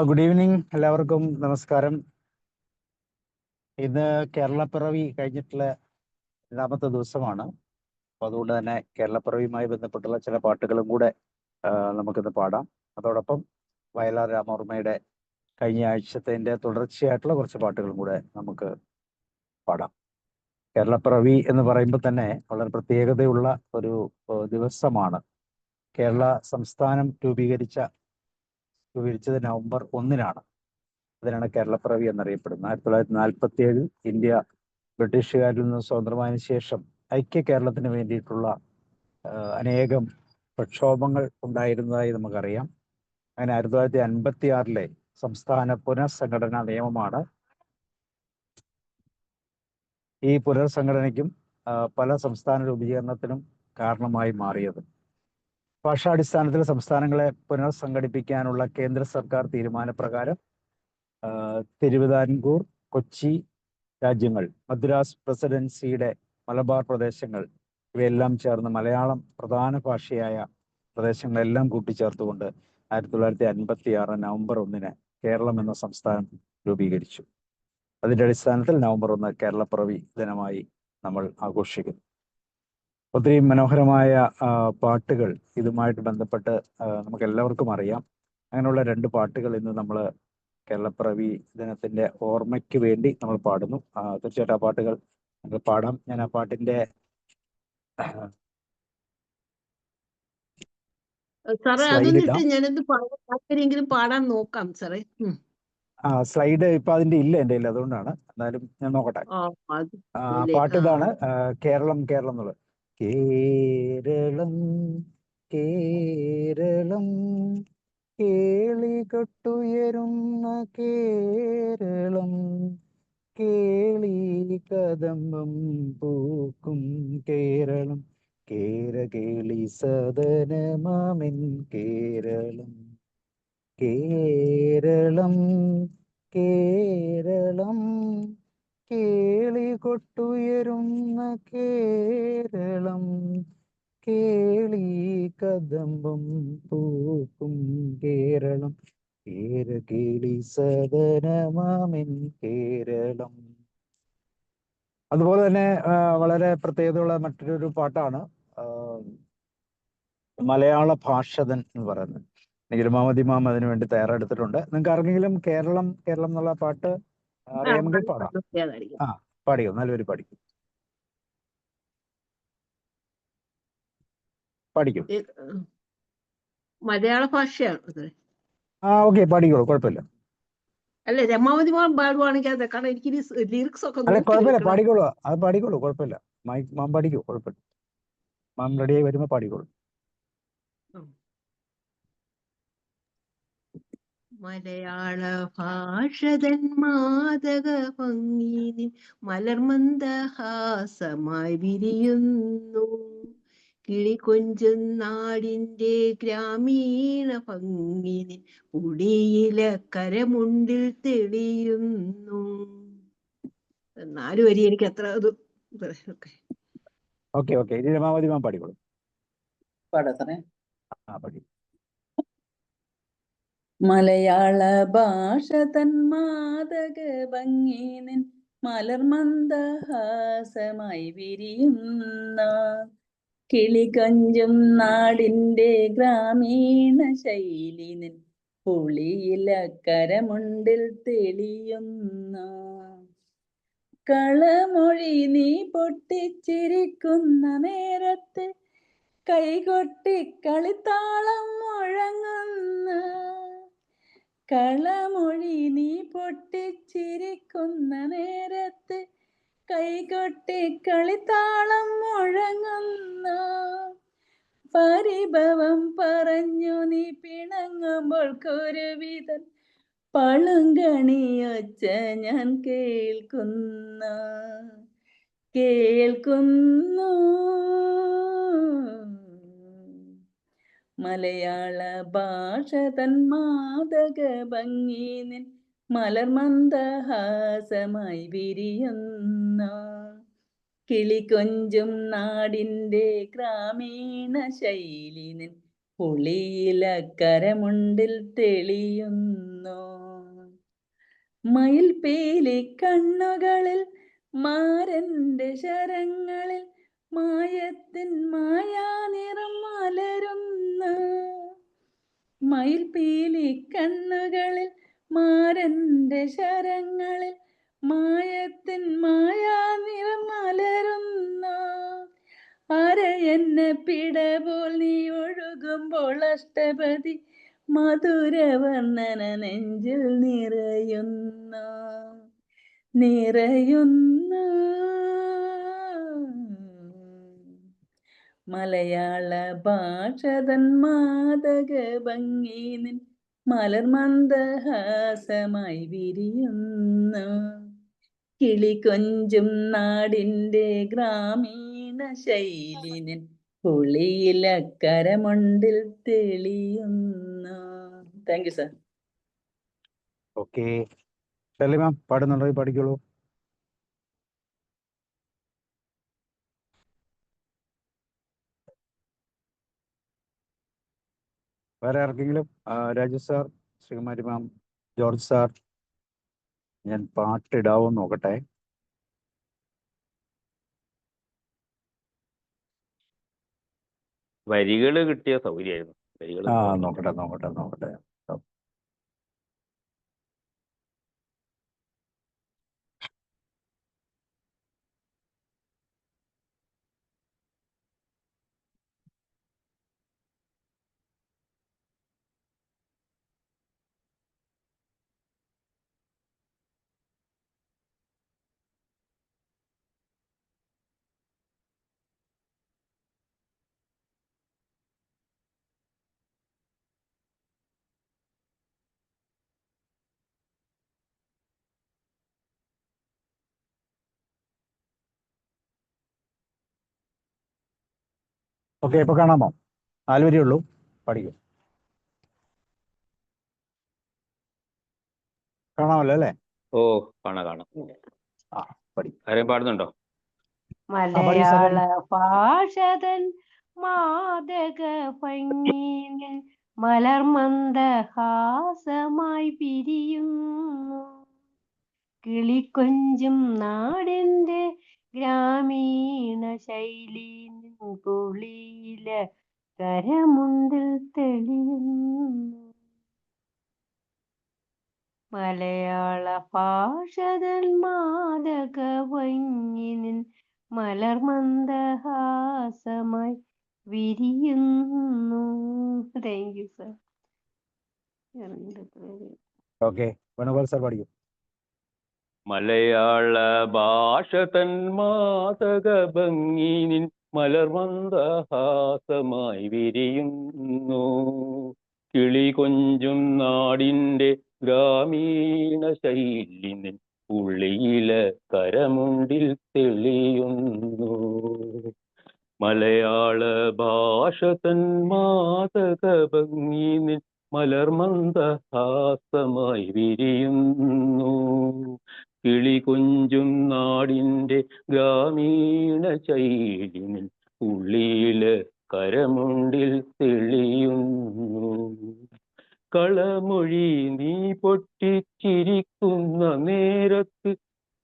Good evening, എല്ലാവർക്കും നമസ്കാരം. ഇന്ന് കേരളപ്പിറവി കഴിഞ്ഞിട്ടുള്ള രണ്ടാമത്തെ ദിവസമാണ്. അപ്പോൾ അതുകൊണ്ട് തന്നെ കേരളപ്പിറവിയുമായി ബന്ധപ്പെട്ടുള്ള ചില പാട്ടുകളും കൂടെ നമുക്കിന്ന് പാടാം. അതോടൊപ്പം വയലാർ രാമവർമ്മയുടെ കഴിഞ്ഞ ആഴ്ചത്തെ തുടർച്ചയായിട്ടുള്ള കുറച്ച് പാട്ടുകളും കൂടെ നമുക്ക് പാടാം. കേരളപ്പിറവി എന്ന് പറയുമ്പോൾ തന്നെ വളരെ പ്രത്യേകതയുള്ള ഒരു ദിവസമാണ്. കേരള സംസ്ഥാനം രൂപീകരിച്ചത് നവംബർ 1-നാണ്. അതിനാണ് കേരളപ്പിറവി എന്നറിയപ്പെടുന്നത്. 1947 ഇന്ത്യ ബ്രിട്ടീഷുകാരിൽ നിന്ന് സ്വതന്ത്രമായതിനു ശേഷം ഐക്യ കേരളത്തിന് വേണ്ടിയിട്ടുള്ള അനേകം പ്രക്ഷോഭങ്ങൾ ഉണ്ടായിരുന്നതായി നമുക്കറിയാം. അങ്ങനെ 1956 സംസ്ഥാന പുനഃസംഘടനാ നിയമമാണ് ഈ പുനർസംഘടനയ്ക്കും പല സംസ്ഥാന രൂപീകരണത്തിനും കാരണമായി മാറിയത്. ഭാഷാടിസ്ഥാനത്തിൽ സംസ്ഥാനങ്ങളെ പുനർസംഘടിപ്പിക്കാനുള്ള കേന്ദ്ര സർക്കാർ തീരുമാനപ്രകാരം തിരുവിതാംകൂർ, കൊച്ചി രാജ്യങ്ങൾ, മദ്രാസ് പ്രസിഡൻസിയുടെ മലബാർ പ്രദേശങ്ങൾ ഇവയെല്ലാം ചേർന്ന് മലയാളം പ്രധാന ഭാഷയായ പ്രദേശങ്ങളെല്ലാം കൂട്ടിച്ചേർത്തുകൊണ്ട് 1956 നവംബർ 1-ന് കേരളം എന്ന സംസ്ഥാനം രൂപീകരിച്ചു. അതിൻ്റെ അടിസ്ഥാനത്തിൽ നവംബർ 1 കേരളപ്പിറവി ദിനമായി നമ്മൾ ആഘോഷിക്കുന്നു. ഒത്തിരി മനോഹരമായ പാട്ടുകൾ ഇതുമായിട്ട് ബന്ധപ്പെട്ട് നമുക്ക് എല്ലാവർക്കും അറിയാം. അങ്ങനെയുള്ള 2 പാട്ടുകൾ ഇന്ന് നമ്മൾ കേരളപ്പിറവി ദിനത്തിന്റെ ഓർമ്മയ്ക്ക് വേണ്ടി നമ്മൾ പാടുന്നു. തീർച്ചയായിട്ടും ആ പാട്ടുകൾ നമുക്ക് പാടാം. ഞാൻ ആ പാട്ടിന്റെ സ്ലൈഡ് ഇടാം. പാടാൻ നോക്കാം സാറേ. സ്ലൈഡ് ഇപ്പൊ അതിന്റെ ഇല്ല എൻ്റെ കയ്യിൽ, അതുകൊണ്ടാണ്. എന്നാലും ഞാൻ നോക്കട്ടെ. പാട്ട് ഇതാണ്, കേരളം കേരളം എന്നുള്ളത്. കേരളം കേരളം കേളികൊട്ടുയരുന്ന കേരളം, കേളി കദംബം പൂക്കും കേരളം, കേരകേളി സദനമാമിൻ കേരളം. കേരളം കേരളം കേളികൊട്ടുയരുന്ന കേരളം, കേളി കദംബം പൂക്കും കേരളം, കേരകേളി സദനമാമിൻ കേരളം. അതുപോലെ തന്നെ വളരെ പ്രത്യേകതയുള്ള മറ്റൊരു പാട്ടാണ് മലയാള ഭാഷതൻ എന്ന് പറയുന്നത്. നിഖിൽ മാം അതിനു വേണ്ടി തയ്യാറെടുത്തിട്ടുണ്ട്. നിങ്ങൾക്ക് ആർക്കെങ്കിലും കേരളം കേരളം എന്നുള്ള പാട്ട് അറിയാമെങ്കിൽ പാടാം. പാടിയോ, നല്ലൊരു പാടിക്കും. മലയാള ഭാഷയാണ്. ഓക്കെ, പാടിക്കോളൂ, കുഴപ്പമില്ല. അല്ല, രമാവതി മാം പാടുവാണെങ്കിൽ അതെ, കാരണം എനിക്ക് ലിറിക്സ് ഒക്കെ കുഴപ്പമില്ല, പാടിക്കോളൂ. അത് പാടിക്കോളൂ, കുഴപ്പമില്ല. മാം പാടിക്കോ, കുഴപ്പമില്ല. മാം റെഡിയായി വരുമ്പോ പാടിക്കോളൂ. മലയാള ഭാഷതൻ മാതക ഭംഗി മലർമന്ദഹാസമായി വിരിയുന്നു, കിളികൊഞ്ചും നാടിന്റെ ഗ്രാമീണ ഭംഗി ഉടിയില കരമുണ്ടിൽ തെളിയുന്നു. 4 വരി എനിക്ക് അത്ര ഓക്കെ. ഇനി രമാവതി മാം പാടിക്കോളൂ. പാടി. മലയാള ഭാഷ തൻ മാതക ഭംഗിനിൻ മലർമന്ദഹാസമായി വിരിയുന്ന, കിളികൊഞ്ചും നാടിന്റെ ഗ്രാമീണ ശൈലിനിൻ പുളിയില കരമുണ്ടിൽ തെളിയുന്ന, കളമൊഴി നീ പൊട്ടിച്ചിരിക്കുന്ന നേരത്ത് കൈകൊട്ടി കളിത്താളം മുഴങ്ങുന്ന, കളമൊഴി നീ പൊട്ടിച്ചിരിക്കുന്ന നേരത്ത് കൈകൊട്ടി കളിത്താളം മുഴങ്ങുന്ന, പരിഭവം പറഞ്ഞു നീ പിണങ്ങുമ്പോൾ കുരുവിതൻ പളുങ്കണിയൊച്ച ഞാൻ കേൾക്കുന്നു. മലയാള ഭാഷ തൻ മാതക ഭംഗിനിൻ മലർമന്ദഹാസമായി വിരിയുന്ന, കിളികൊഞ്ചും നാടിന്റെ ഗ്രാമീണ ശൈലിനിൻ പുളിയിലക്കരമുണ്ടിൽ തെളിയുന്നു. മയിൽപീലി കണ്ണുകളിൽ മാരന്റെ ശരങ്ങളിൽ മായത്തിൻ മായാനിറം മലരുന്നു. മയിൽപീലി കണ്ണുകളിൽ മാരന്റെ ശരങ്ങളിൽ മായത്തിൻ മായാനിറം മലരുന്നു. അരയെന്നെ പിടപോൽ നീ ഒഴുകുമ്പോൾ അഷ്ടപതി മധുരവർണ്ണന നെഞ്ചിൽ നിറയുന്നു. മലയാള ഭാഷതൻ മാതക ഭംഗി നിൻ മലർമന്ദഹാസമായി വിരിയുന്നു. കിളികൊഞ്ചും നാടിൻ്റെ ഗ്രാമീണ ശൈലി നിൻ പുളിയിലക്കരമുണ്ടിൽ തെളിയുന്നു. Thank you sir. Okay, Shirley ma'am പാടുന്നുണ്ടോ? പഠിക്കുള്ളൂ. വേറെ ആർക്കെങ്കിലും? Raju sir, Sreekumari ma'am, George sir. ഞാൻ പാട്ടിടാവോ നോക്കട്ടെ. വരികള് കിട്ടിയ സൗകര്യമായിരുന്നു. വരികൾ നോക്കട്ടെ. ഓക്കെ, ഇപ്പൊ കാണാമോ? 4 വരിയേ ഉള്ളൂ, പഠിക്കും. കാണാമല്ലോ അല്ലേ? ഓ, കാണാം. പഠിക്കും. ആരെയും പാടുന്നുണ്ടോ? മലയാള ഭാഷതൻ മാതക ഭംഗിയിൽ മലർമന്ദഹാസമായി പിരിയുന്നു. കിളിക്കൊഞ്ചും നാടിൻ്റെ ഗ്രാമീണ ശൈലി പുളിയില കരമുണ്ടിൽ തെളിയുന്നു. മലയാള ഭാഷതൻ മാതക ഭംഗിനിൻ മലർമന്ദഹാസമായി വിരിയുന്നു. Thank you sir. Okay, Venugopal sir പഠിക്കും. മലയാള ഭാഷ തൻ മാതക ഭംഗി നിൻ മലർമന്ദഹാസമായി വിരിയുന്നു. കിളി കൊഞ്ചും നാടിൻ്റെ ഗ്രാമീണ ശൈലി നിൻ പുള്ളിയില കരമുണ്ടിൽ തെളിയുന്നു. മലയാള ഭാഷ തൻ മാതക ഭംഗി നിൻ മലർമന്ദഹാസമായി വിരിയുന്നു. കിളി കൊഞ്ചും നാടിൻ്റെ ഗ്രാമീണ ശൈലി നിൻ പുള്ളിയില് കരമുണ്ടിൽ തെളിയുന്നു. കളമൊഴി നീ പൊട്ടിച്ചിരിക്കുന്ന നേരത്ത്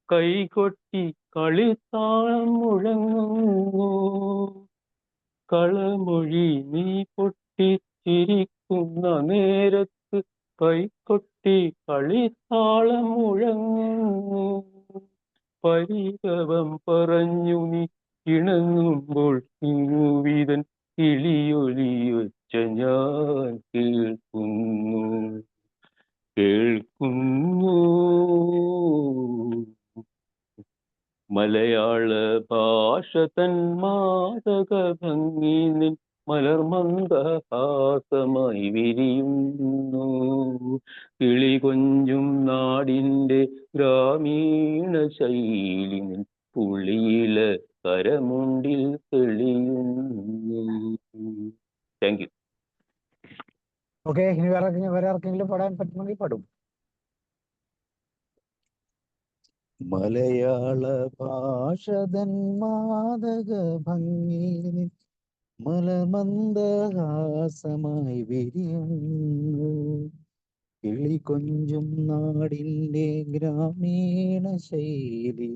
കൈകൊട്ടി കളിത്താളം മുഴങ്ങുന്നു. കളമൊഴി നീ പൊട്ടിച്ചിരിക്കുന്ന നേരത്ത് കൈകൊട്ടി കളിത്താളം മുഴങ്ങുന്നു. പരിഭവം പറഞ്ഞു നീ ഇണങ്ങുമ്പോൾ ഇങ്ങുവിധൻ കിളിയൊലിയൊച്ച ഞാൻ കേൾക്കുന്നു. മലയാള ഭാഷ തൻ മാതക ഭംഗി നിൻ മലർമന്ദഹാസമായി വിരിയുന്നു. കിളി കൊഞ്ചും നാടിൻ്റെ ഗ്രാമീണ ശൈലി നിൻ പുള്ളിയില കരമുണ്ടിൽ തെളിയുന്നു. Thank you. ഓക്കെ, ഇനി വേറെ ആർക്കെങ്കിലും പാടാൻ പറ്റുമെങ്കിൽ പാടും. മലയാള ഭാഷതൻ മാതക ഭംഗി മലമന്ദഹാസമായി വിരിയുന്നു. കിളി കൊഞ്ചും നാടിൻ്റെ ഗ്രാമീണ ശൈലി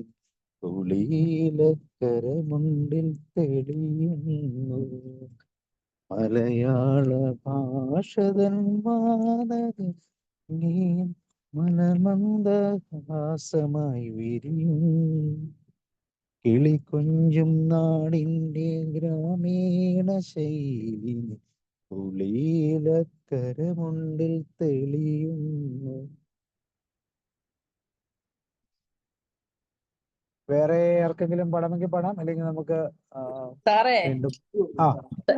തുളിയിലക്കരമുണ്ടിൽ തെളിയുന്നു. മലയാള ഭാഷതൻ മാനക ഗീയം മലമന്ദഹാസമായി വിരിയും. കിളി കൊഞ്ചും നാടിൻ്റെ ഗ്രാമീണ ശൈലി തുളിയിലക്കരമുണ്ടിൽ തെളിയുന്നു. വേറെ ആർക്കെങ്കിലും പാടാമെങ്കിൽ പാടാം, അല്ലെങ്കിൽ നമുക്ക് സാറേ വീണ്ടും ആ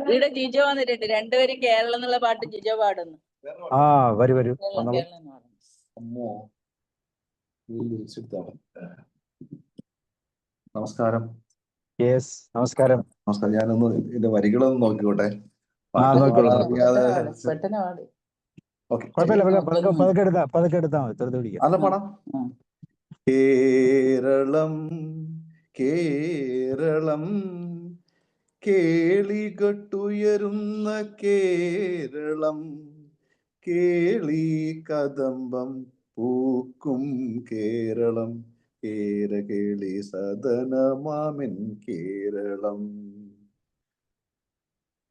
ഇവിടെ ജിജോ വന്നിട്ടുണ്ട്. രണ്ടുപേരും കേരളം എന്നുള്ള പാട്ട് ജിജോ പാടുന്നു. ആ വരൂ വരൂ കേരളം വന്നോളൂ. കേരളം എന്ന് പാടുന്നു. നമസ്കാരം. യെസ് നമസ്കാരം. നമസ്കാരം. ഞാനൊന്ന് ഇതിന്റെ വരികളൊന്ന് നോക്കിക്കോട്ടെ. നോക്കിക്കോളൂ. പെട്ടെന്ന് പാട്. ഓക്കെ, കുഴപ്പമില്ല, പതുക്കെ എടുത്താൽ മതി, ചെറുത് പിടിക്കാം. നല്ല പാടാം. കേരളം കേരളം കേളികെട്ടുയരുന്ന കേരളം, കേളി കദംബം പൂക്കും കേരളം, കേരകേളി സദനമാമിൻ കേരളം.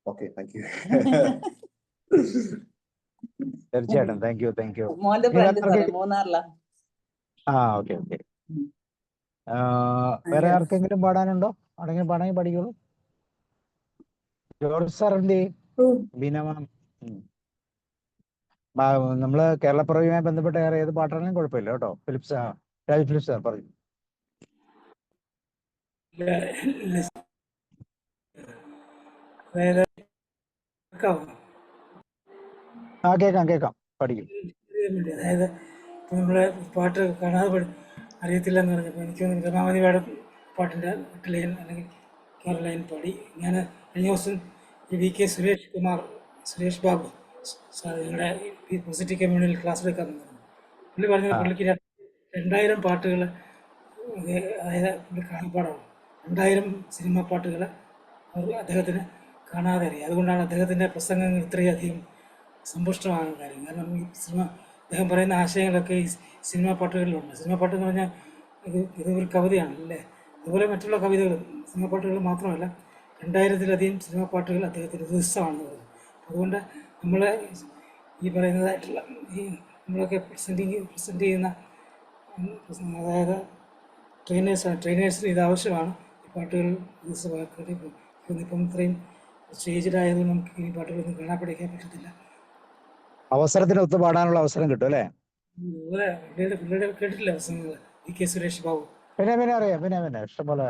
Okay, thank you. തീർച്ചയായിട്ടും താങ്ക് യു. മോന്റെ ഫ്രണ്ട് സാറേ, മൂന്നാറിലാ. ഓക്കെ. വേറെ ആർക്കെങ്കിലും പാടാനുണ്ടോ? ആരെങ്കിലും പാടാമെങ്കിൽ പഠിക്കുള്ളൂ. ജോർജ് സാർ എന്ത് ബീന മാം? നമ്മള് കേരളപ്പിറവിയുമായി ബന്ധപ്പെട്ട വേറെ ഏത് പാട്ടാണെങ്കിലും കുഴപ്പമില്ല കേട്ടോ. രാജ് ഫിലിപ്സ് സാർ പറയൂ. കേക്കാം പഠിക്കും. അതായത് ഇപ്പോൾ നമ്മളെ പാട്ട് കാണാതെ അറിയത്തില്ല എന്ന് പറഞ്ഞപ്പോൾ എനിക്കൊന്ന് രമാവതി പാടും പാട്ടിൻ്റെ ലൈൻ അല്ലെങ്കിൽ കേരള ലൈൻ പാടി. ഞാൻ കഴിഞ്ഞ ദിവസം ഈ VK സുരേഷ് ബാബു സാർ ഞങ്ങളുടെ ഈ പോസിറ്റീവ് കമ്മ്യൂണിറ്റിയിൽ ക്ലാസ് എടുക്കാൻ വന്നിരുന്നു. പുള്ളി പറഞ്ഞത് പുള്ളിക്ക് 2000 പാട്ടുകൾ, അതായത് പുള്ളി കാണാപ്പാടാണ്. 2000 സിനിമ പാട്ടുകൾ അദ്ദേഹത്തിന് കാണാതെ അറിയാം. അതുകൊണ്ടാണ് അദ്ദേഹത്തിൻ്റെ പ്രസംഗങ്ങൾ ഇത്രയധികം സമ്പുഷ്ടമായ കാര്യം. കാരണം ഈ അദ്ദേഹം പറയുന്ന ആശയങ്ങളൊക്കെ ഈ സിനിമാ പാട്ടുകളിലുണ്ട്. സിനിമാ പാട്ട് എന്ന് പറഞ്ഞാൽ ഇത് ഒരു കവിതയാണ് അല്ലേ? അതുപോലെ മറ്റുള്ള കവിതകളും സിനിമാ പാട്ടുകൾ മാത്രമല്ല, 2000-ലധികം സിനിമാ പാട്ടുകൾ അദ്ദേഹത്തിൻ്റെ ദിവസമാണെന്ന് പറഞ്ഞു. അതുകൊണ്ട് നമ്മൾ ഈ പറയുന്നതായിട്ടുള്ള ഈ നമ്മളൊക്കെ പ്രസൻറ്റ് ചെയ്യുന്ന അതായത് ട്രെയിനേഴ്സിന് ഇത് ആവശ്യമാണ്. ഈ പാട്ടുകൾ ദിവസമാക്കി ഇപ്പം ഇത്രയും സ്റ്റേജിലായതുകൊണ്ട് നമുക്ക് ഈ പാട്ടുകളൊന്നും കാണാൻ പഠിക്കാൻ പറ്റത്തില്ല. അവസരത്തിന് ഒത്തു പാടാനുള്ള അവസരം കിട്ടും അല്ലേ? പുള്ളിയുടെ കേട്ടിട്ടില്ല പ്രസംഗങ്ങൾ VK സുരേഷ് ബാബു? പിന്നെ അറിയാം, പിന്നെ ഇഷ്ടംപോലെ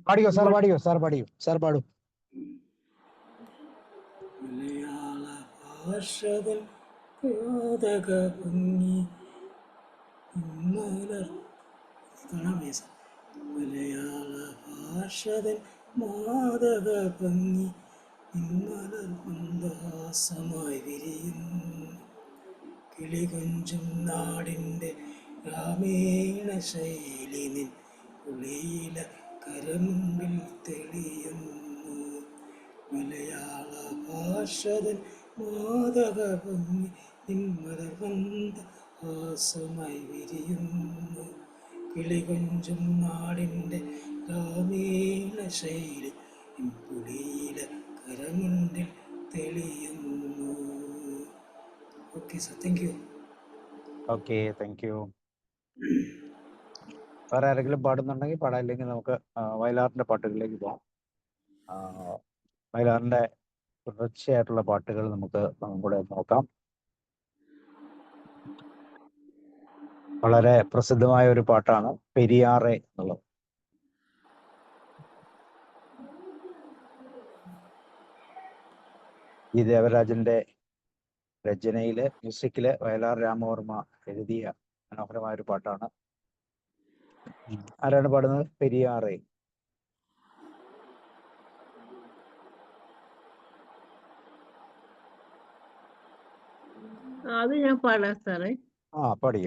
പാടിയോ സാർ പാടൂ. മലയാള ഭാഷതൻ പാതക ഭംഗി മലയാള ഭാഷതൻ മാതക ഭംഗി ഇന്നലർ മന്ദഹാസമായി വിരിയുന്നു. കിളി കൊഞ്ചും നാടിൻ്റെ ഗ്രാമീണ ശൈലി നിൻ ഉളിയില കരമുണ്ടിൽ തെളിയുന്നു. മലയാള ഭാഷതൻ മാതക ഭംഗി നിന്മലർ മന്ദഹാസമായി വിരിയുന്നു. കിളി കൊഞ്ചും നാടിൻ്റെ ഗ്രാമീണ ശൈലി നിൻ ഉളിയില കരമുണ്ടിൽ തെളിയുന്നു. Okay sir, thank you. Okay, thank U. വേറെ ആരെങ്കിലും പാടുന്നുണ്ടെങ്കിൽ പാടാം, ഇല്ലെങ്കിൽ നമുക്ക് വയലാറിന്റെ പാട്ടുകളിലേക്ക് പോകാം. വയലാറിന്റെ തുടർച്ചയായിട്ടുള്ള പാട്ടുകൾ നമുക്ക് കൂടെ നോക്കാം. വളരെ പ്രസിദ്ധമായ ഒരു പാട്ടാണ് പെരിയാറെ എന്നുള്ളത്. ഈ ദേവരാജന്റെ രചനയില്, മ്യൂസിക്കില് വയലാർ രാമവർമ്മ എഴുതിയ മനോഹരമായ ഒരു പാട്ടാണ്. ആരാണ് പാടുന്നത്? പെരിയാറെ. അത് ഞാൻ പാടാം സാറേ. പാടി.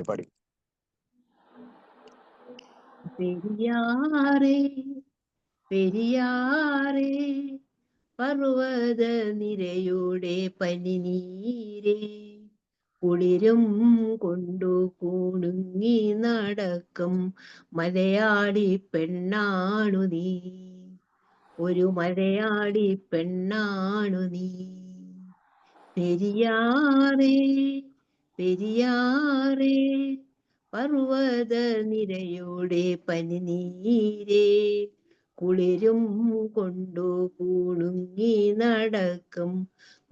പെരിയാറേ പെരിയാറേ പർവ്വത നിരയുടെ പനിനീരേ കുളിരും കൊണ്ടു കുണുങ്ങി നടക്കും മലയാളി പെണ്ണാണു നീ, ഒരു മലയാളി പെണ്ണാണു നീ. പെരിയാറേ പെരിയാറേ പർവ്വത നിരയുടെ പനിനീരേ കുളിരും കൊണ്ടു കുണുങ്ങി നടക്കും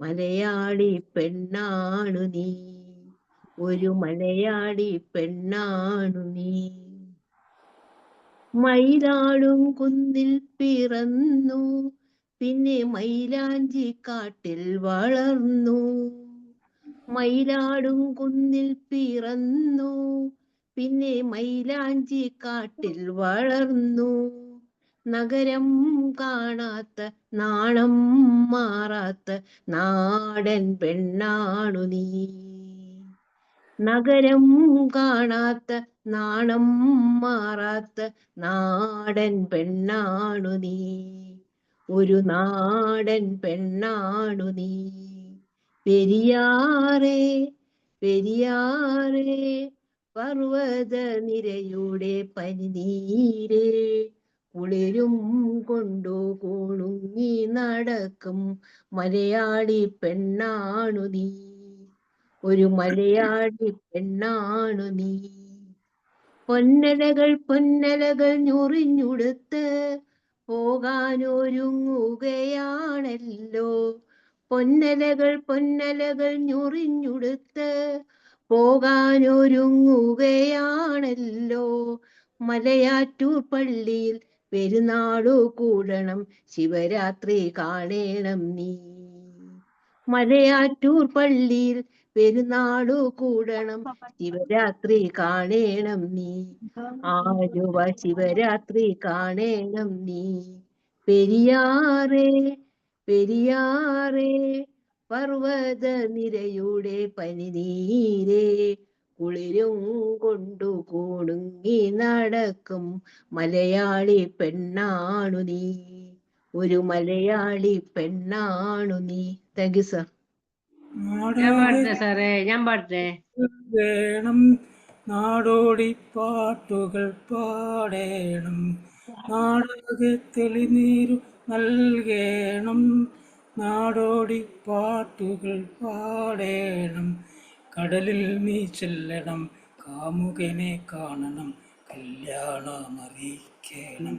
മലയാളി പെണ്ണാണു നീ, ഒരു മലയാളി പെണ്ണാണു നീ. മയിലാടും കുന്നിൽ പിറന്നു, പിന്നെ മൈലാഞ്ചി കാട്ടിൽ വളർന്നു. മയിലാടും കുന്നിൽ പിറന്നു, പിന്നെ മൈലാഞ്ചി കാട്ടിൽ വളർന്നു. നഗരം കാണാത്ത നാണം മാറാത്ത നാടൻ പെണ്ണാണു നീ, നഗരം കാണാത്ത നാണം മാറാത്ത നാടൻ പെണ്ണാണു നീ, ഒരു നാടൻ പെണ്ണാണു നീ. പെരിയാറേ പെരിയാറേ പർവ്വത നിരയുടെ പനിനീരേ കുളിരും കൊണ്ടു കുണുങ്ങി നടക്കും മലയാളി പെണ്ണാണു നീ, ഒരു മലയാളി പെണ്ണാണു നീ. പൊന്നലകൾ ഞൊറിഞ്ഞുടുത്ത് പോകാനൊരുങ്ങുകയാണല്ലോ. പൊന്നലകൾ ഞൊറിഞ്ഞുടുത്ത് പോകാനൊരുങ്ങുകയാണല്ലോ. മലയാറ്റൂർ പള്ളിയിൽ പെരുന്നാളു കൂടണം, ശിവരാത്രി കാണേണം നീ. മലയാറ്റൂർ പള്ളിയിൽ പെരുന്നാളു കൂടണം, ശിവരാത്രി കാണേണം നീ. ആലുവ ശിവരാത്രി കാണേണം നീ. പെരിയാറേ പെരിയാറേ പർവ്വത നിരയുടെ പനിനീരേ കുളിരും കൊണ്ടു കുണുങ്ങി നടക്കും മലയാളി പെണ്ണാണു നീ, ഒരു മലയാളി പെണ്ണാണു നീ. Thank you sir. ഞാൻ പാടട്ടെ സാറേ, ഞാൻ പാടട്ടെ. വേണം നാടോടി പാട്ടുകൾ പാടേണം, നാടകെ തെളിനീരു നൽകേണം. നാടോടി പാട്ടുകൾ പാടേണം, കടലിൽ നീ ചെല്ലണം, കാമുകനെ കാണണം, കല്യാണമറിയിക്കണം,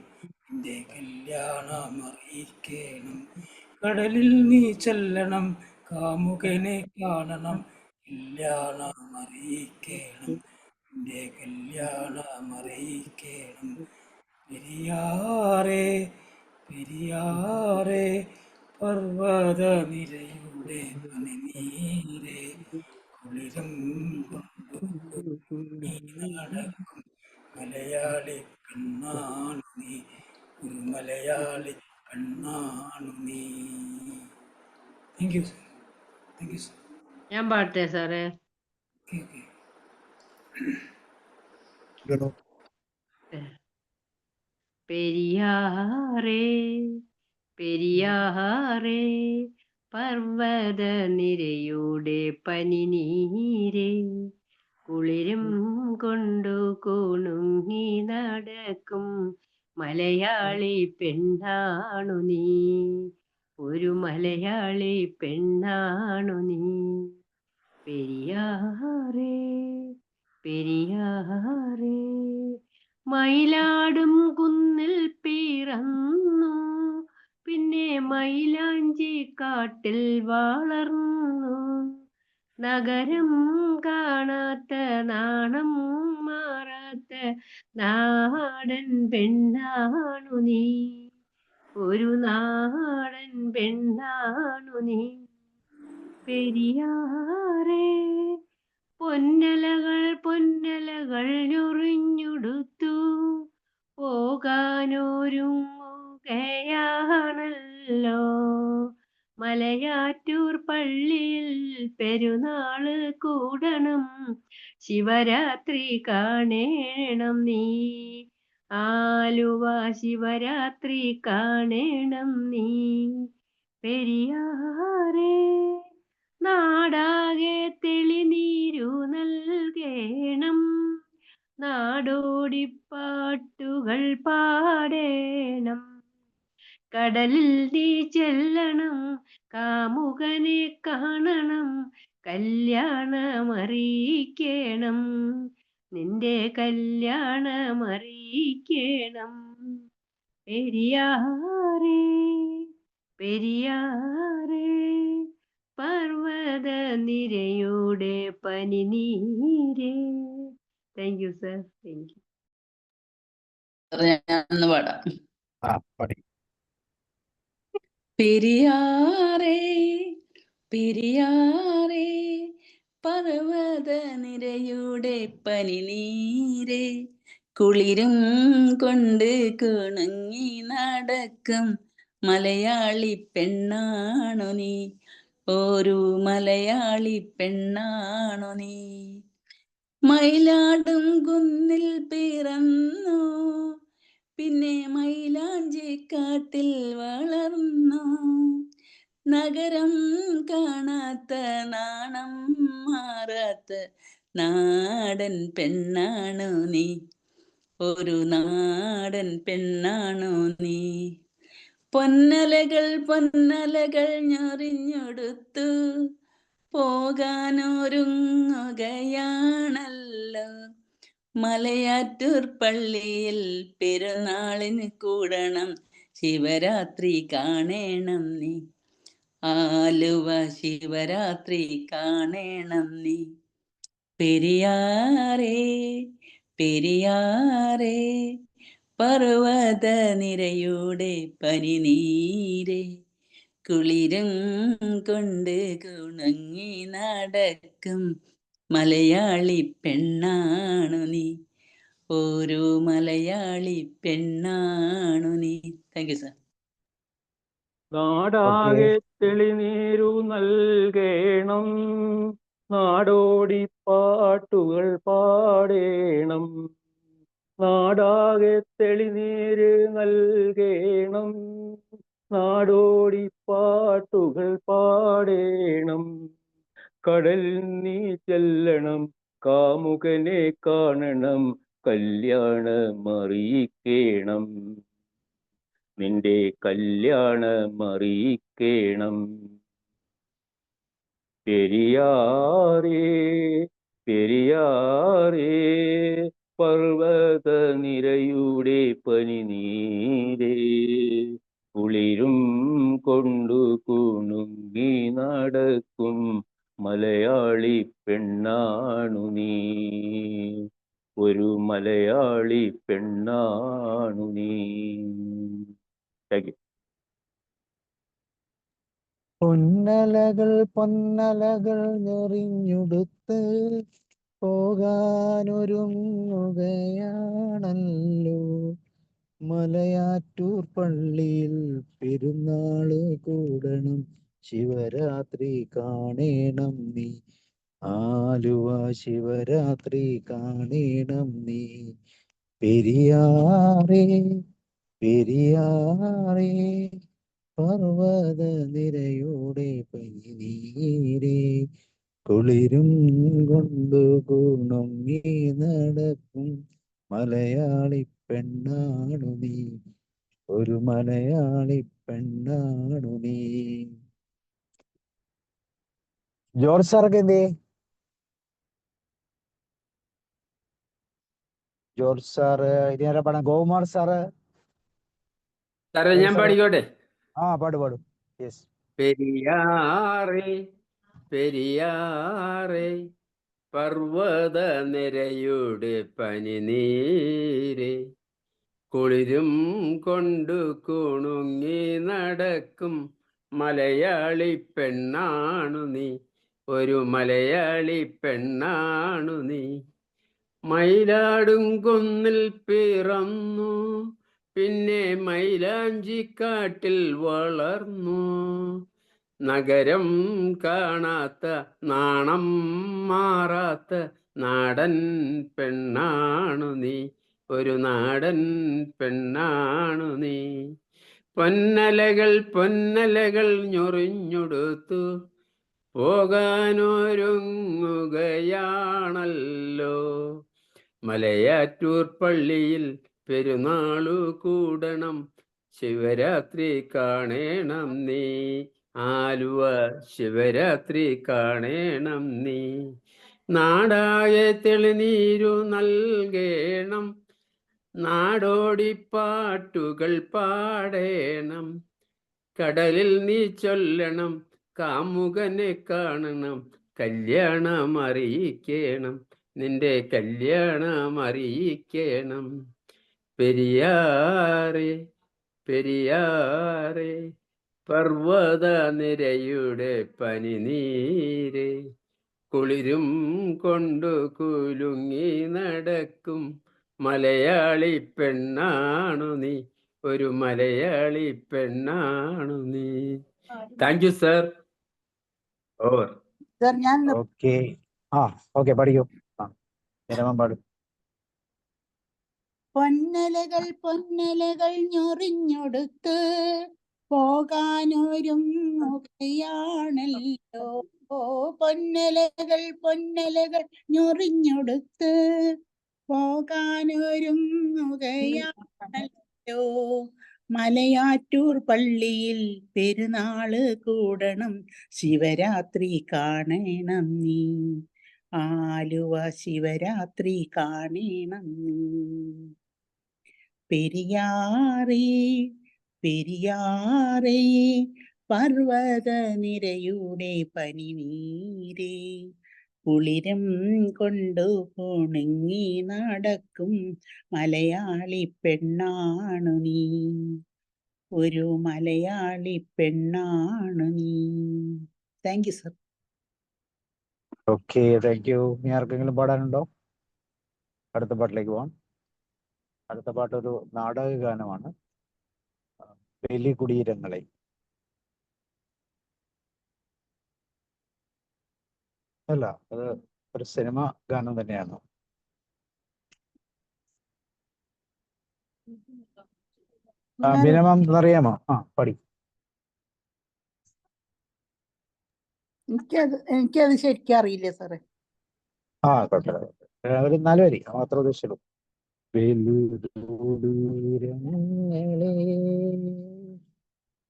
എൻ്റെ കല്യാണമറിയിക്കണം. കടലിൽ നീ ചെല്ലണം, കാമുകനെ കാണണം, കല്യാണമറിയിക്കണം, എൻ്റെ കല്യാണമറിയിക്കണം. പെരിയാറേ പെരിയാറേ പർവ്വത നിരയുടെ പനിനീരേ കുളിരും കൊണ്ടു നീ നടക്കും മലയാളി പെണ്ണാണു നീ, ഒരു മലയാളി പെണ്ണാണു നീ. Thank you sir. Thank you sir. ഞാൻ പാടട്ടെ സാറേ. Okay okay. പെരിയാറേ പെരിയാറേ പർവ്വത നിരയുടെ പനിനീരേ കുളിരും കൊണ്ടു കുണുങ്ങി നടക്കും മലയാളി പെണ്ണാണു നീ, ഒരു മലയാളി പെണ്ണാണു നീ. പെരിയാറേ പെരിയാറേ മയിലാടും കുന്നിൽ പിറന്നു, പിന്നെ മൈലാഞ്ചി കാട്ടിൽ വളർന്നു. നഗരം കാണാത്ത നാണം മാറാത്ത നാടൻ പെണ്ണാണു നീ, ഒരു നാടൻ പെണ്ണാണു നീ. പെരിയാറേ പൊന്നലകൾ ഞൊറിഞ്ഞുടുത്തു പോകാനൊരുങ്ങുകയാണല്ലോ. മലയാറ്റൂർ പള്ളിയിൽ പെരുന്നാള് കൂടണം, ശിവരാത്രി കാണേണം നീ. ആലുവ ശിവരാത്രി കാണണം നീ പെരിയാറേ, നാടാകെ തെളിനീരു നൽകേണം, നാടോടിപ്പാട്ടുകൾ പാടേണം, കടലിൽ നീ ചെല്ലണം, കാമുകനെ കാണണം, കല്യാണമറിയിക്കണം, നിന്റെ കല്യാണമറിയിക്കണം. പെരിയാറേ പെരിയാറേ, പർവ്വത നിരയുടെ പനിനീരേ. Thank you sir, thank you. ഞാനൊന്ന് പാടാം. പഠി. പെരിയാറേ പെരിയാറേ, പർവ്വത നിരയുടെ പനിനീരേ, കുളിരും കൊണ്ട് കുണുങ്ങി നടക്കും മലയാളി പെണ്ണാണു നീ, ഒരു മലയാളി പെണ്ണാണു നീ. മയിലാടും കുന്നിൽ പിറന്നു, പിന്നെ മൈലാഞ്ചിക്കാട്ടിൽ വളർന്നു, നഗരം കാണാത്ത നാണം മാറാത്ത നാടൻ പെണ്ണാണു നീ, ഒരു നാടൻ പെണ്ണാണു നീ. പൊന്നലകൾ പൊന്നലകൾ ഞൊറിഞ്ഞൊടുത്തു പോകാനൊരുങ്ങുകയാണല്ലോ, മലയാറ്റൂർ പള്ളിയിൽ പെരുന്നാളിന് കൂടണം, ശിവരാത്രി കാണേണം നീ, ആലുവ ശിവരാത്രി കാണേണം നീ. പെരിയാറേ പെരിയാറേ, പർവ്വത നിരയുടെ പനിനീരേ, കുളിരും കൊണ്ട് കുണുങ്ങി നടക്കും മലയാളി പെണ്ണാണു നീ, ഒരു മലയാളി പെണ്ണാണു നീ. Thank you sir. നാടാകെ തെളിനീരു നൽകേണം, നാടോടി പാട്ടുകൾ പാടേണം, നാടാകെ തെളിനീര് നൽകേണം, നാടോടി പാട്ടുകൾ പാടേണം, കടൽ നീ ചെല്ലണം, കാമുകനെ കാണണം, കല്യാണമറിയിക്കണം, നിന്റെ കല്യാണമറിയിക്കണം. പെരിയാറേ പെരിയാറേ, പർവ്വത നിരയുടെ പനിനീരേ, കുളിരും കൊണ്ടു കുണുങ്ങി നടക്കും മലയാളി പെണ്ണാണു നീ, ഒരു മലയാളി പെണ്ണാണു നീ. Thank you. പൊന്നലകൾ പൊന്നലകൾ ഞെറിഞ്ഞുടുത്ത് പോകാനൊരുങ്ങുകയാണല്ലോ, മലയാറ്റൂർ പള്ളിയിൽ പെരുന്നാള് കൂടണം, ശിവരാത്രി കാണേണം നീ, ആലുവ ശിവരാത്രി കാണേണം നീ. പെരിയാറേ പെരിയാറേ, പർവ്വത നിരയുടെ പനിനീരേ, കുളിരും കൊണ്ടു കുണുങ്ങി നടക്കും മലയാളി പെണ്ണാണു നീ, ഒരു മലയാളി പെണ്ണാണു നീ. ജോർജ് സാറൊക്കെ എന്തേ? ജോർജ് സാറ് ഇനി ആരാ പാടാൻ? ഗോകുമാർ സാറ്. സാറേ ഞാൻ പാടിക്കോട്ടെ? ആ പാടു. യെസ്. പെരിയാറേ പെരിയാറേ, പർവ്വത നിരയുടെ പനിനീരേ, കുളിരും കൊണ്ടു കുണുങ്ങി നടക്കും മലയാളി പെണ്ണാണു നീ, ഒരു മലയാളി പെണ്ണാണു നീ. മയിലാടും കുന്നിൽ പിറന്നു, പിന്നെ മൈലാഞ്ചിക്കാട്ടിൽ വളർന്നു, നഗരം കാണാത്ത നാണം മാറാത്ത നാടൻ പെണ്ണാണു നീ, ഒരു നാടൻ പെണ്ണാണു നീ. പൊന്നലകൾ ഞൊറിഞ്ഞൊടുത്തു പോകാനൊരുങ്ങുകയാണല്ലോ. മലയാറ്റൂർ പള്ളിയിൽ പെരുന്നാളു കൂടണം, ശിവരാത്രി കാണേണം നീ. ആലുവ ശിവരാത്രി കാണേണം നീ. നാടാകെ തെളിനീരു നൽകേണം, നാടോടിപ്പാട്ടുകൾ പാടേണം. കടലിൽ നീ ചൊല്ലണം, കാമുകനെ കാണണം, കല്യാണം അറിയിക്കണം, നിന്റെ കല്യാണം അറിയിക്കണം. പെരിയാറെ പെരിയാറെ പർവ്വത നിരയുടെ പനിനീരെ, കുളിരും കൊണ്ടു കുലുങ്ങി നടക്കും മലയാളി പെണ്ണാണു നീ, ഒരു മലയാളി പെണ്ണാണു നീ. Thank you sir. Over. Sir ഞാൻ ഓക്കെ. ഓക്കെ, പഠിക്കൂ. ജനമം പാടും. പൊന്നലകൾ ഞൊറിഞ്ഞൊടുത്ത് പോകാനൊരുങ്ങുകയാണല്ലോ. പൊന്നലകൾ ഞൊറിഞ്ഞൊടുത്ത് പോകാനൊരുങ്ങുകയാണല്ലോ. മലയാറ്റൂർ പള്ളിയിൽ പെരുന്നാള് കൂടണം, ശിവരാത്രി കാണണം നീ. ആലുവ ശിവരാത്രി കാണണം നീ. പെരിയാറേ പർവ്വത നിരയുടെ പനിനീരേ, കുളിരും കൊണ്ടു കുണുങ്ങി നടക്കും മലയാളി പെണ്ണാണു നീ, ഒരു മലയാളി പെണ്ണാണു നീ. Thank you sir. Okay, thank U. ഇനി ആർക്കെങ്കിലും പാടാനുണ്ടോ? അടുത്ത പാട്ടിലേക്ക് പോവാം. അടുത്ത പാട്ട് ഒരു നാടക ഗാനമാണ്, ബലികുടീരങ്ങളെ. അല്ല, അത് ഒരു സിനിമ ഗാനം തന്നെയാണ്. മിനിമം അറിയാമോ? പഠി. എനിക്കത് ശരിക്കും അറിയില്ല സാറേ. കുഴപ്പമില്ല, ഒരു 4 വരി മാത്രം ഉദ്ദേശിച്ചുള്ളൂ. ബലികുടീരങ്ങളെ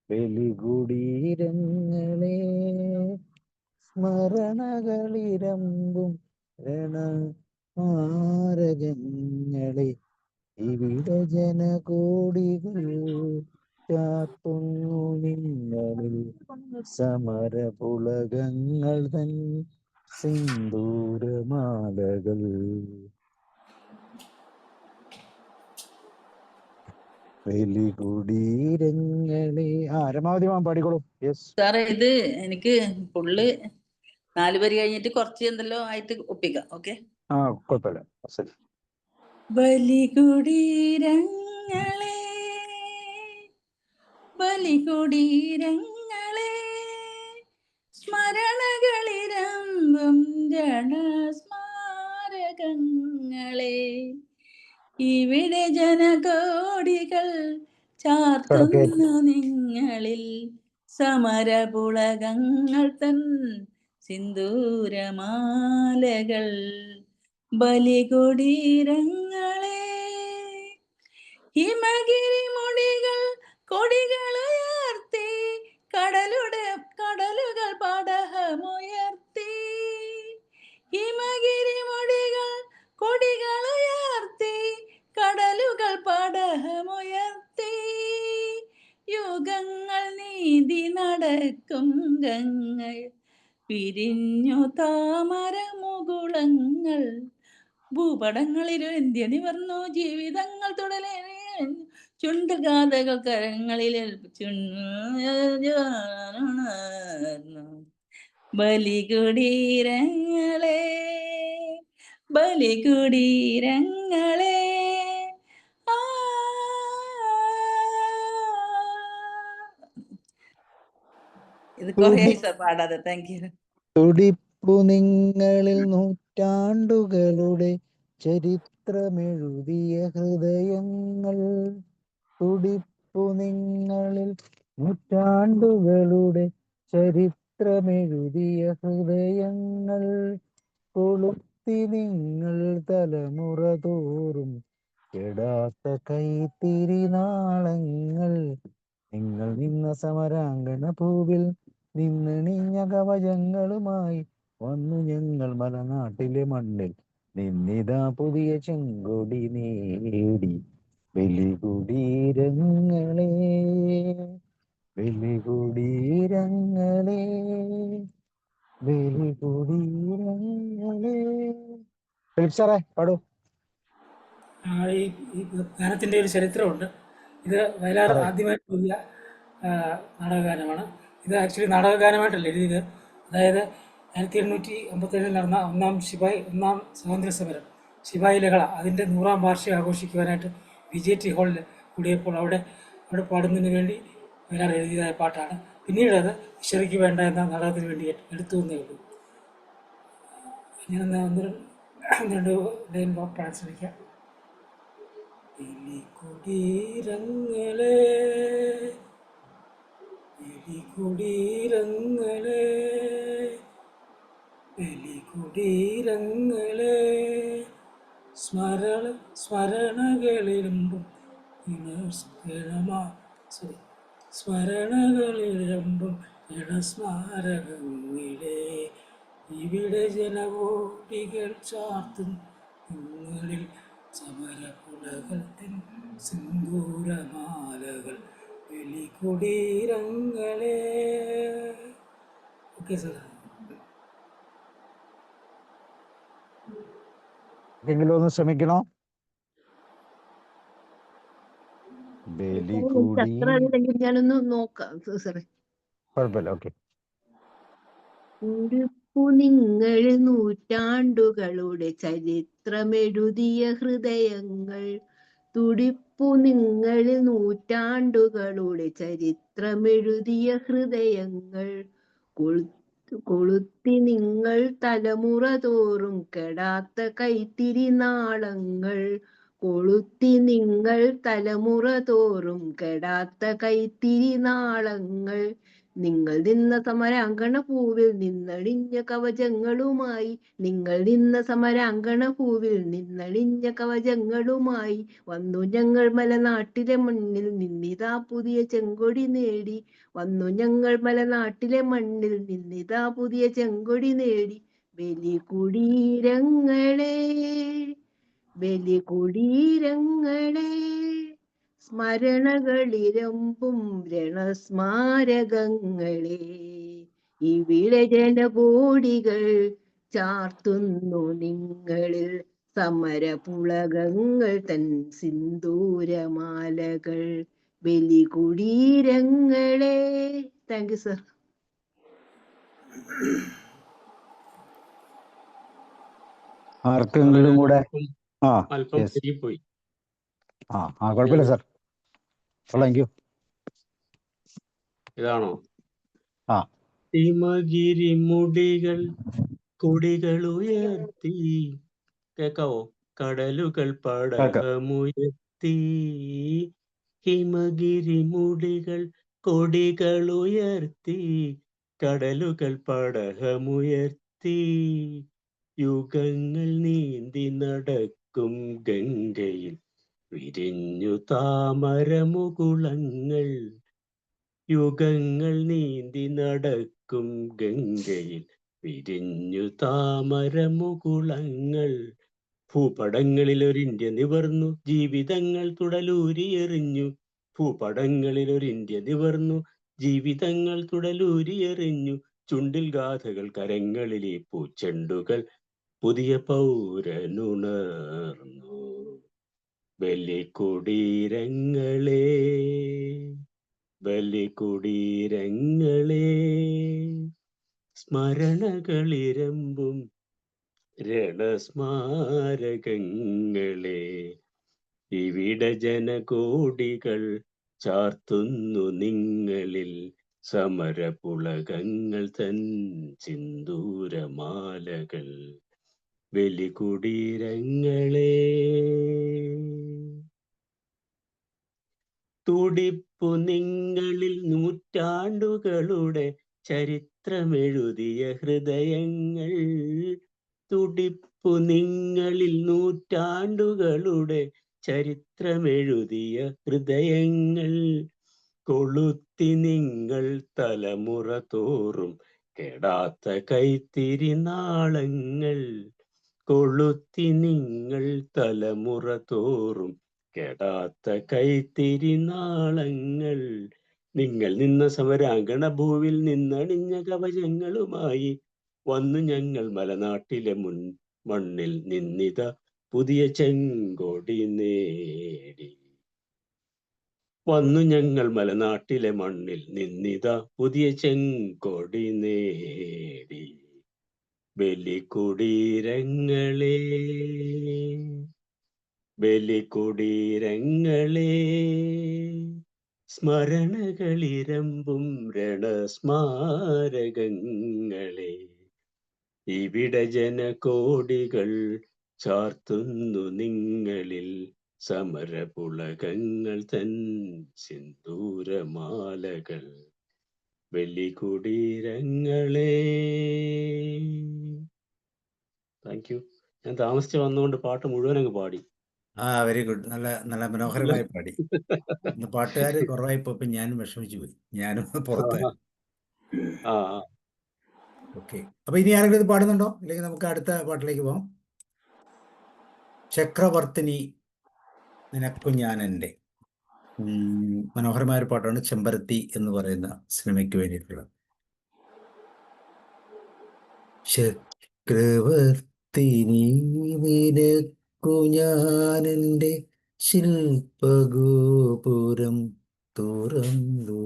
ബലികുടീരങ്ങളെ സ്മരണകളിരമ്പും രണമാരകങ്ങളെ, ഇവിടെ ജനകോടികൾ ചാർത്തുന്നു നിങ്ങളിൽ സമരപുളകങ്ങൾ തൻ സിന്ദൂരമാലകൾ. ബലികുടീരങ്ങളെ. രമാവതി മാം പാടിക്കോളൂ. യെസ് സാറേ, ഇത് എനിക്ക് ഫുള്ള് 4 വരി കഴിഞ്ഞിട്ട് കുറച്ച് എന്തെല്ലോ ആയിട്ട് ഒപ്പിക്കാം. ഓക്കെ. കുഴപ്പമില്ല. ശരി. ബലികുടീരങ്ങളെ സ്മരണകളിരമ്പും രണസ്മാരകങ്ങളെ, ഇവിടെ ജനകോടികൾ ചാർത്തുന്നു നിങ്ങളിൽ സമരപുളകങ്ങൾ തൻ സിന്ദൂരമാലകൾ. ബലികുടീരങ്ങളെ ഹിമഗിരി മുടികൾ കൊടികളുയർത്തി, കടലുകൾ പടഹമുയർത്തി. ഹിമഗിരി മുടികൾ കൊടികളുയർത്തി, കടലുകൾ പടഹമുയർത്തി. യുഗങ്ങൾ നീതി നടക്കും ഗംഗകൾ, പിരിഞ്ഞു താമരമുകുളങ്ങൾ. ഭൂപടങ്ങളിൽ ഇന്ത്യ നിവർന്നു, ജീവിതങ്ങൾ തുടരെ ചുണ്ടുഗാഥകൾ കരങ്ങളിൽ ബലികുടീരങ്ങളെ ഇത് കുറേ പാടാതെ. Thank you. തുടിപ്പു നിങ്ങളിൽ നൂറ്റാണ്ടുകളുടെ ചരിത്ര ചരിത്രമെഴുതിയ ഹൃദയങ്ങൾ, തുടിപ്പു നിങ്ങളിൽ നൂറ്റാണ്ടുകളുടെ ചരിത്രമെഴുതിയ ഹൃദയങ്ങൾ, കൊളുത്തി നിങ്ങൾ തലമുറ തോറും കെടാത്ത കൈത്തിരി നാളങ്ങൾ. നിങ്ങൾ നിന്ന സമരാങ്കണ ഭൂവിൽ നിന്നണിഞ്ഞ കവചങ്ങളുമായി വന്നു ഞങ്ങൾ മലനാട്ടിലെ മണ്ണിൽ നിന്നിതാ പുതിയ ചെങ്കൊടി നേടി. ബലികുടീരങ്ങളെ, ബലികുടീരങ്ങളെ, ബലികുടീരങ്ങളെ. ഫിലിപ്പ് സാറേ പാടൂ. ഈ ഗാനത്തിൻ്റെ ഒരു ചരിത്രമുണ്ട്. ഇത് വയലാർ അതെ. ആദ്യമായിട്ട് എഴുതിയ നാടകഗാനമാണ്. ഇത് ആക്ച്വലി നാടകഗാനമായിട്ടല്ല എഴുതിയത്. അതായത് 1857 നടന്ന ഒന്നാം സ്വാതന്ത്ര്യ സമരം ശിപായി ലഹള അതിൻ്റെ 100ാം വാർഷികം ആഘോഷിക്കുവാനായിട്ട് BJT ഹാളിൽ കൂടിയപ്പോൾ അവിടെ പാടുന്നതിന് വേണ്ടി വയലാർ എഴുതിയതായ പാട്ടാണ്. പിന്നീട് അത് ഈശ്വരയ്ക്ക് വേണ്ട എന്ന നാടകത്തിന് വേണ്ടി എടുത്തു എന്നേ ഉള്ളൂ. ഞാൻ ഒന്ന് രണ്ട് ലൈൻ പാടാൻ ശ്രമിക്കാം. ബലികുടീരങ്ങളെ, ബലികുടീരങ്ങളെ, ബലികുടീരങ്ങളെ, സ്മരണകളിലുമ്പും സ്മരണകളിലുമ്പും ഇടസ്മാരകങ്ങളെ, ഇവിടെ ജനകോടികൾ ചാർത്തും നിങ്ങളിൽ സമരപ്പുടകൾ തെൻ സിന്ദൂരമാലകൾ, ബലികുടീരങ്ങളെ. Okay sir. എങ്കിലും ഒന്ന് ശ്രമിക്കണോ? ബലികുടി അത്ര അറിയില്ലെങ്കിൽ ഞാനൊന്ന് നോക്കാം സാറേ. കുഴപ്പമില്ല. ഓക്കെ. ഉടുപ്പു നിങ്ങൾ നൂറ്റാണ്ടുകളുടെ ചരിത്രമെഴുതിയ ഹൃദയങ്ങൾ, തുടിപ്പു നിങ്ങൾ നൂറ്റാണ്ടുകളുടെ ചരിത്രമെഴുതിയ ഹൃദയങ്ങൾ, കൊളുത്തി നിങ്ങൾ തലമുറ തോറും കെടാത്ത കൈത്തിരി നാളങ്ങൾ, കൊളുത്തി നിങ്ങൾ തലമുറ തോറും കെടാത്ത കൈത്തിരി നാളങ്ങൾ. നിങ്ങൾ നിന്ന സമരാങ്കണ പൂവിൽ നിന്നണിഞ്ഞ കവചങ്ങളുമായി, നിങ്ങൾ നിന്ന സമരാങ്കണ പൂവിൽ നിന്നണിഞ്ഞ കവചങ്ങളുമായി വന്നു ഞങ്ങൾ മലനാട്ടിലെ മണ്ണിൽ നിന്നിതാ പുതിയ ചെങ്കൊടി നേടി. വന്നു ഞങ്ങൾ മലനാട്ടിലെ മണ്ണിൽ നിന്നിതാ പുതിയ ചെങ്കൊടി നേടി. ബലികുടീരങ്ങളെ, ബലികുടീരങ്ങളെ, സ്മരണകളിരമ്പും രണസ്മാരകങ്ങളെ, ഇവിടെ ജനകോടികൾ ചാർത്തുന്നു നിങ്ങളിൽ സമരപുളകങ്ങൾ തൻ സിന്ദൂരമാലകൾ, ബലികുടീരങ്ങളെ. Thank you sir. ആർക്കെങ്കിലും കൂടെ? അല്പം യെസ്. പോയി. കുഴപ്പമില്ല സാർ. Thank you. ഇതാണോ? ആ. ഹിമഗിരി മുടികൾ കൊടികൾ ഉയർത്തി, കേക്കാവോ? കടലുകൾ പടകമുയർത്തി, ഹിമഗിരി മുടികൾ കൊടികൾ ഉയർത്തി, കടലുകൾ പടകമുയർത്തി, യുഗങ്ങൾ നീന്തി നടക്കും ഗംഗയിൽ വിരിഞ്ഞു താമരമുകുളങ്ങൾ, യുഗങ്ങൾ നീന്തി നടക്കും ഗംഗയിൽ വിരിഞ്ഞു താമരമുകുളങ്ങൾ. ഭൂപടങ്ങളിൽ ഒരു ഇന്ത്യ നിവർന്നു, ജീവിതങ്ങൾ തുടലൂരിയെറിഞ്ഞു. ഭൂപടങ്ങളിൽ ഒരു ഇന്ത്യ നിവർന്നു, ജീവിതങ്ങൾ തുടലൂരിയെറിഞ്ഞു. ചുണ്ടിൽ ഗാഥകൾ, കരങ്ങളിലെ പൂച്ചെണ്ടുകൾ, പുതിയ പൗരനുണർന്നു. ബലികുടീരങ്ങളെ, ബലികുടീരങ്ങളെ, സ്മരണകളിരമ്പും രണസ്മാരകങ്ങളെ, ഇവിടെ ജനകോടികൾ ചാർത്തുന്നു നിങ്ങളിൽ സമരപുളകങ്ങൾ തൻ സിന്ദൂരമാലകൾ, ബലികുടീരങ്ങളെ. തുടിപ്പു നിങ്ങളിൽ നൂറ്റാണ്ടുകളുടെ ചരിത്രമെഴുതിയ ഹൃദയങ്ങൾ. തുടിപ്പു നിങ്ങളിൽ നൂറ്റാണ്ടുകളുടെ ചരിത്രമെഴുതിയ ഹൃദയങ്ങൾ. കൊളുത്തി നിങ്ങൾ തലമുറ തോറും കെടാത്ത കൈത്തിരി നാളങ്ങൾ. കൊളുത്തി നിങ്ങൾ തലമുറ തോറും കെടാത്ത കൈത്തിരി നാളങ്ങൾ. നിങ്ങൾ നിന്ന സമരാങ്കണ ഭൂവിൽ നിന്നണിഞ്ഞ കവചങ്ങളുമായി വന്നു ഞങ്ങൾ മലനാട്ടിലെ മണ്ണിൽ നിന്നിത പുതിയ ചെങ്കൊടി നേടി. വന്നു ഞങ്ങൾ മലനാട്ടിലെ മണ്ണിൽ നിന്നിത പുതിയ ചെങ്കൊടി നേടി. ബലികുടീരങ്ങളെ, ബലികുടീരങ്ങളെ, സ്മരണകളിരമ്പും രണസ്മാരകങ്ങളെ. ഇവിടെ ജനകോടികൾ ചാർത്തുന്നു നിങ്ങളിൽ സമരപുളകങ്ങൾ തൻ സിന്ദൂരമാലകൾ. ബലികുടീരങ്ങളെ. Thank U. ഞാൻ താമസിച്ച് വന്നുകൊണ്ട് പാട്ട് മുഴുവൻ അങ്ങ് പാടി. Very good. നല്ല നല്ല മനോഹരമായി പാടി. ഇന്ന് പാട്ടുകാർ കുറവായിപ്പോ ഞാനും വിഷമിച്ചു പോയി. ഞാനും പുറത്തായി. ഓക്കെ, അപ്പൊ ഇനി ആരെങ്കിലും ഇത് പാടുന്നുണ്ടോ? അല്ലെങ്കിൽ നമുക്ക് അടുത്ത പാട്ടിലേക്ക് പോവാം. ചക്രവർത്തിനി നിനക്കു ഞാൻ എൻ്റെ മനോഹരമായ ഒരു പാട്ടാണ്. ചെമ്പരത്തി എന്ന് പറയുന്ന സിനിമയ്ക്ക് വേണ്ടിയിട്ടുള്ള. ചക്രവർത്തിനി നിനക്കു ഞാൻ എൻ്റെ ശില്പഗോപുരം തുറന്നു,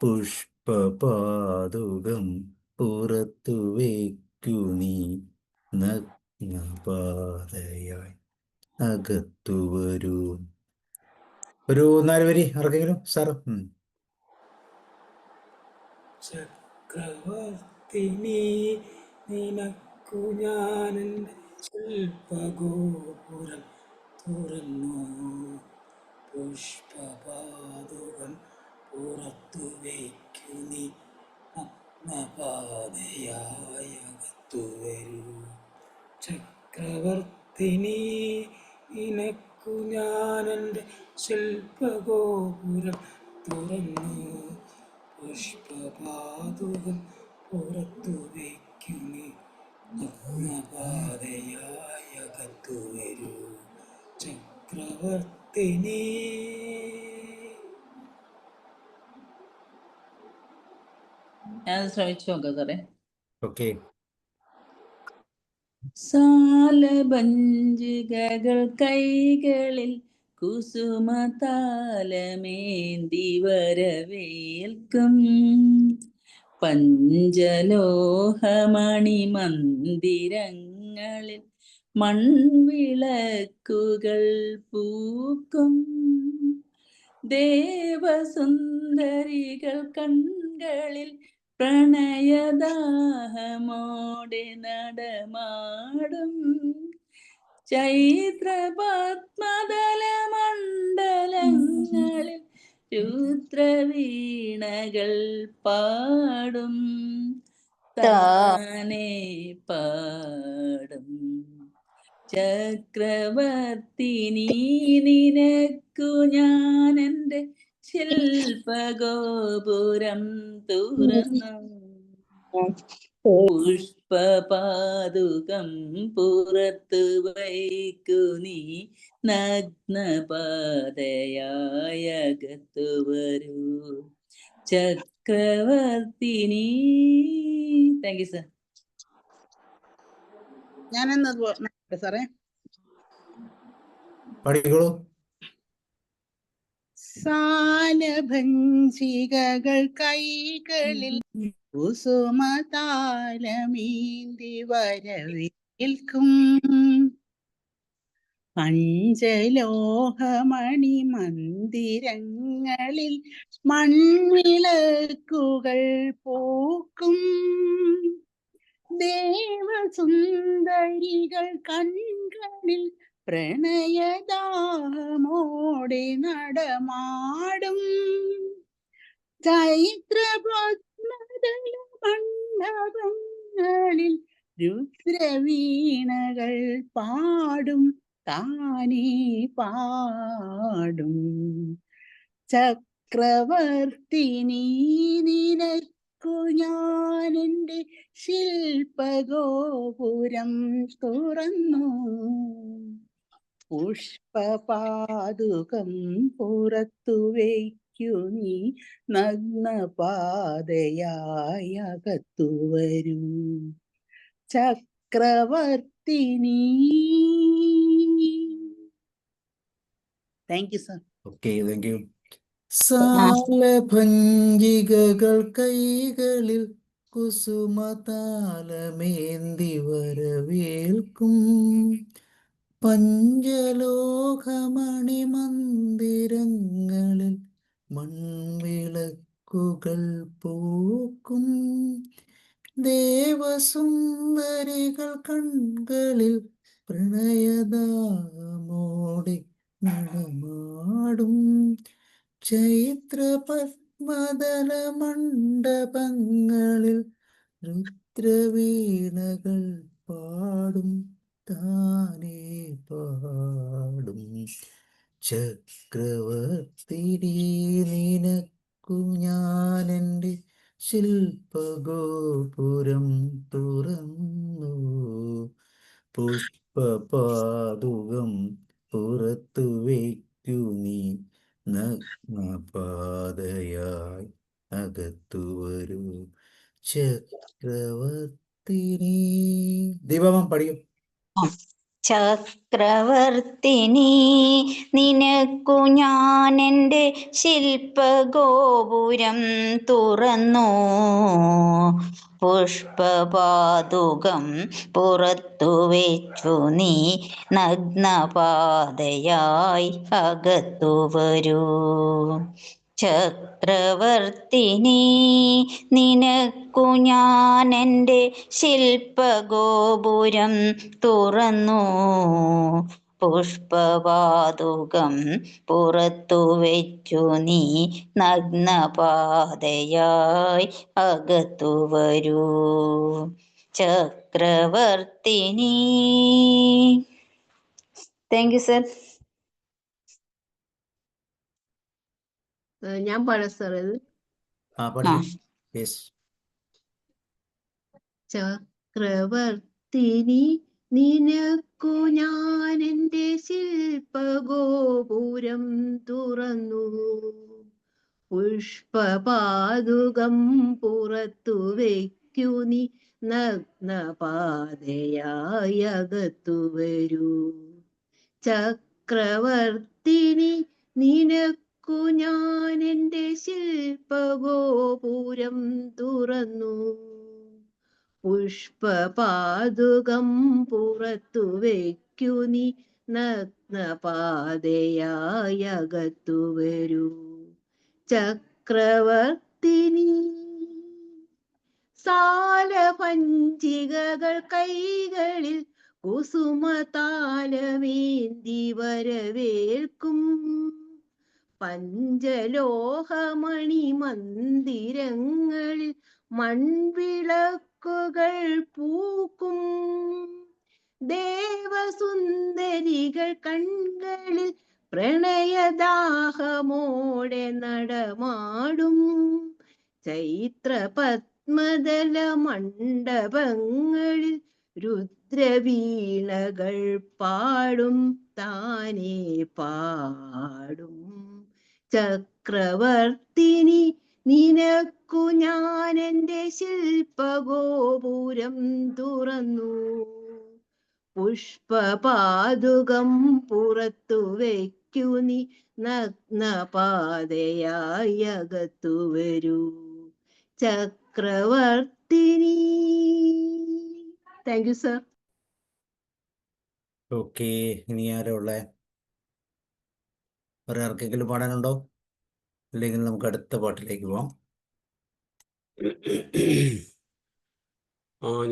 പുഷ്പപാദുകം പുറത്തു വയ്ക്കു നീ, നഗ്നപാതയായി അകത്തു വരൂ. ഒരു 4 വരി ആർക്കെങ്കിലും സാറ്? ചക്രവർത്തിനി നിനക്കു ഞാൻ എൻ്റെ ശില്പഗോപുരം തുറന്നു, പുഷ്പപാദുകം പുറത്തു വയ്ക്കു നീ, നഗ്നപാതയായി അകത്തു വരൂ. ചക്രവർത്തിനി നിനക്കു ഞാൻ എൻ്റെ ശില്പഗോപുരം തുറന്നു, പുഷ്പപാദുകം പുറത്തു വയ്ക്കു നീ, നഗ്നപാതയായി അകത്തു വരൂ. ചക്രവർത്തിനി. ഞാൻ ശ്രമിച്ചു നോക്കാം സാറേ. ഓക്കെ. സാലഭഞ്ജികകൾ കൈകളിൽ കുസുമതാലമേന്തി വരവേൽക്കും, പഞ്ചലോഹമണി മന്ദിരങ്ങളിൽ മൺവിളക്കുകൾ പൂക്കും, ദേവസുന്ദരികൾ കൺകളിൽ പ്രണയദാഹമോടെ നടമാടും, ചൈത്രപത്മദലമണ്ഡലങ്ങളിൽ രുദ്രവീണകൾ പാടും, താനേ പാടും. ചക്രവർത്തിനി നിനക്കു ഞാൻ എൻ്റെ ശില്പഗോപുരം തുറന്നു, പുഷ്പപാദുകം പുറത്തു വയ്ക്കു നീ, നഗ്നപാതയായി അകത്തു വരൂ. ചക്രവർത്തിനി. Thank you sir. ഞാനെന്നത് സാറേ പഠിക്കോളൂ. സാലഭഞ്ജികകൾ കൈകളിൽ കുസുമതാലമീന്തി വരവേൽക്കും, പഞ്ചലോഹമണി മന്ദിരങ്ങളിൽ മൺവിളക്കുകൾ പൂക്കും, ദേവസുന്ദരികൾ ദേവസുന്ദരികൾ കൺകളിൽ പ്രണയദാമോടെ നടമാടും ചൈത്രപത്മദല മണ്ഡപങ്ങളിൽ രുദ്രവീണകൾ പാടും താനേ പാടും. ചക്രവർത്തിനി നിനക്കു ഞാൻ എൻ്റെ ശില്പഗോപുരം തുറന്നു. പുഷ്പപാദുകം പുറത്തു വയ്ക്കു നീ നഗ്നപാതയായി അകത്തു വരൂ. ചക്രവർത്തിനി. Thank you sir. Okay, thank you. സാലഭഞ്ജികകൾ കൈകളിൽ കുസുമതാലമേന്തി വരവേൽക്കും പഞ്ചലോകമണിമന്ദിരങ്ങളിൽ മൺവിളക്കുകൾ പൂക്കും ദേവസുന്ദരികൾ കൺകളിൽ പ്രണയദാമോടെ നടമാടും ചൈത്രപത്മദല മണ്ഡപങ്ങളിൽ രുദ്രവീണകൾ പാടും താനേ പാടും. ചക്രവർത്തിനി നിനക്കു ഞാൻ എൻ്റെ ശില്പഗോപുരം തുറന്നു. പുഷ്പപാദുകം പുറത്തു വയ്ക്കു നീ നഗ്നപാതയായി അകത്തു വരൂ. ചക്രവർത്തിനി. ദീപം പഠിക്കും. ചക്രവർത്തിനി നിനക്കു ഞാൻ എൻ്റെ ശില്പഗോപുരം തുറന്നു. പുഷ്പപാദുകം പുറത്തു വെച്ചു നീ നഗ്നപാതയായി അകത്തു വരൂ. ചക്രവർത്തിനി നിനക്കു ഞാൻ എൻ്റെ ശില്പഗോപുരം തുറന്നു. പുഷ്പപാദുകം പുറത്തു വെച്ചു നീ നഗ്നപാതയായി അകത്തു വരൂ. ചക്രവർത്തിനി. Thank you sir. ഞാൻ പാടാം സാർ ഇത്. ചക്രവർത്തിനി നിനക്കു ഞാൻ എൻ്റെ ശില്പഗോപുരം തുറന്നു. പുഷ്പപാദുകം പുറത്തു വയ്ക്കു നീ നഗ്നപാതയായി അകത്തു വരൂ. ചക്രവർത്തിനി നിനക്കു ഞാൻ എൻ്റെ ശില്പഗോപുരം തുറന്നു. പുഷ്പപാദുകം പുറത്തു വയ്ക്കു നീ നഗ്നപാതയായി അകത്തു വരൂ. ചക്രവർത്തിനി. സാലഭഞ്ജികകൾ കൈകളിൽ കുസുമതാലമേന്തി വരവേൽക്കും പഞ്ചലോഹമണി മന്ദിരങ്ങളിൽ മൺവിളക്കുകൾ പൂക്കും ദേവസുന്ദരികൾ കൺകളിൽ പ്രണയദാഹമോടെ നടമാടും ചൈത്രപത്മദല മണ്ഡപങ്ങളിൽ രുദ്രവീണകൾ പാടും താനേ പാടും. ചക്രവർത്തിനി നിനക്കു ഞാൻ എൻ്റെ ശില്പഗോപുരം തുറന്നു. പുഷ്പപാദുകം പുറത്തു വയ്ക്കു നീ നഗ്നപാതയായി അകത്തു വരൂ. ചക്രവർത്തിനി. Thank you sir. ഓക്കെ, ഇനി ആരാ ഉള്ളേ? ഒരാർക്കെങ്കിലും പാടാനുണ്ടോ? അല്ലെങ്കിൽ നമുക്ക് അടുത്ത പാട്ടിലേക്ക് പോവാം.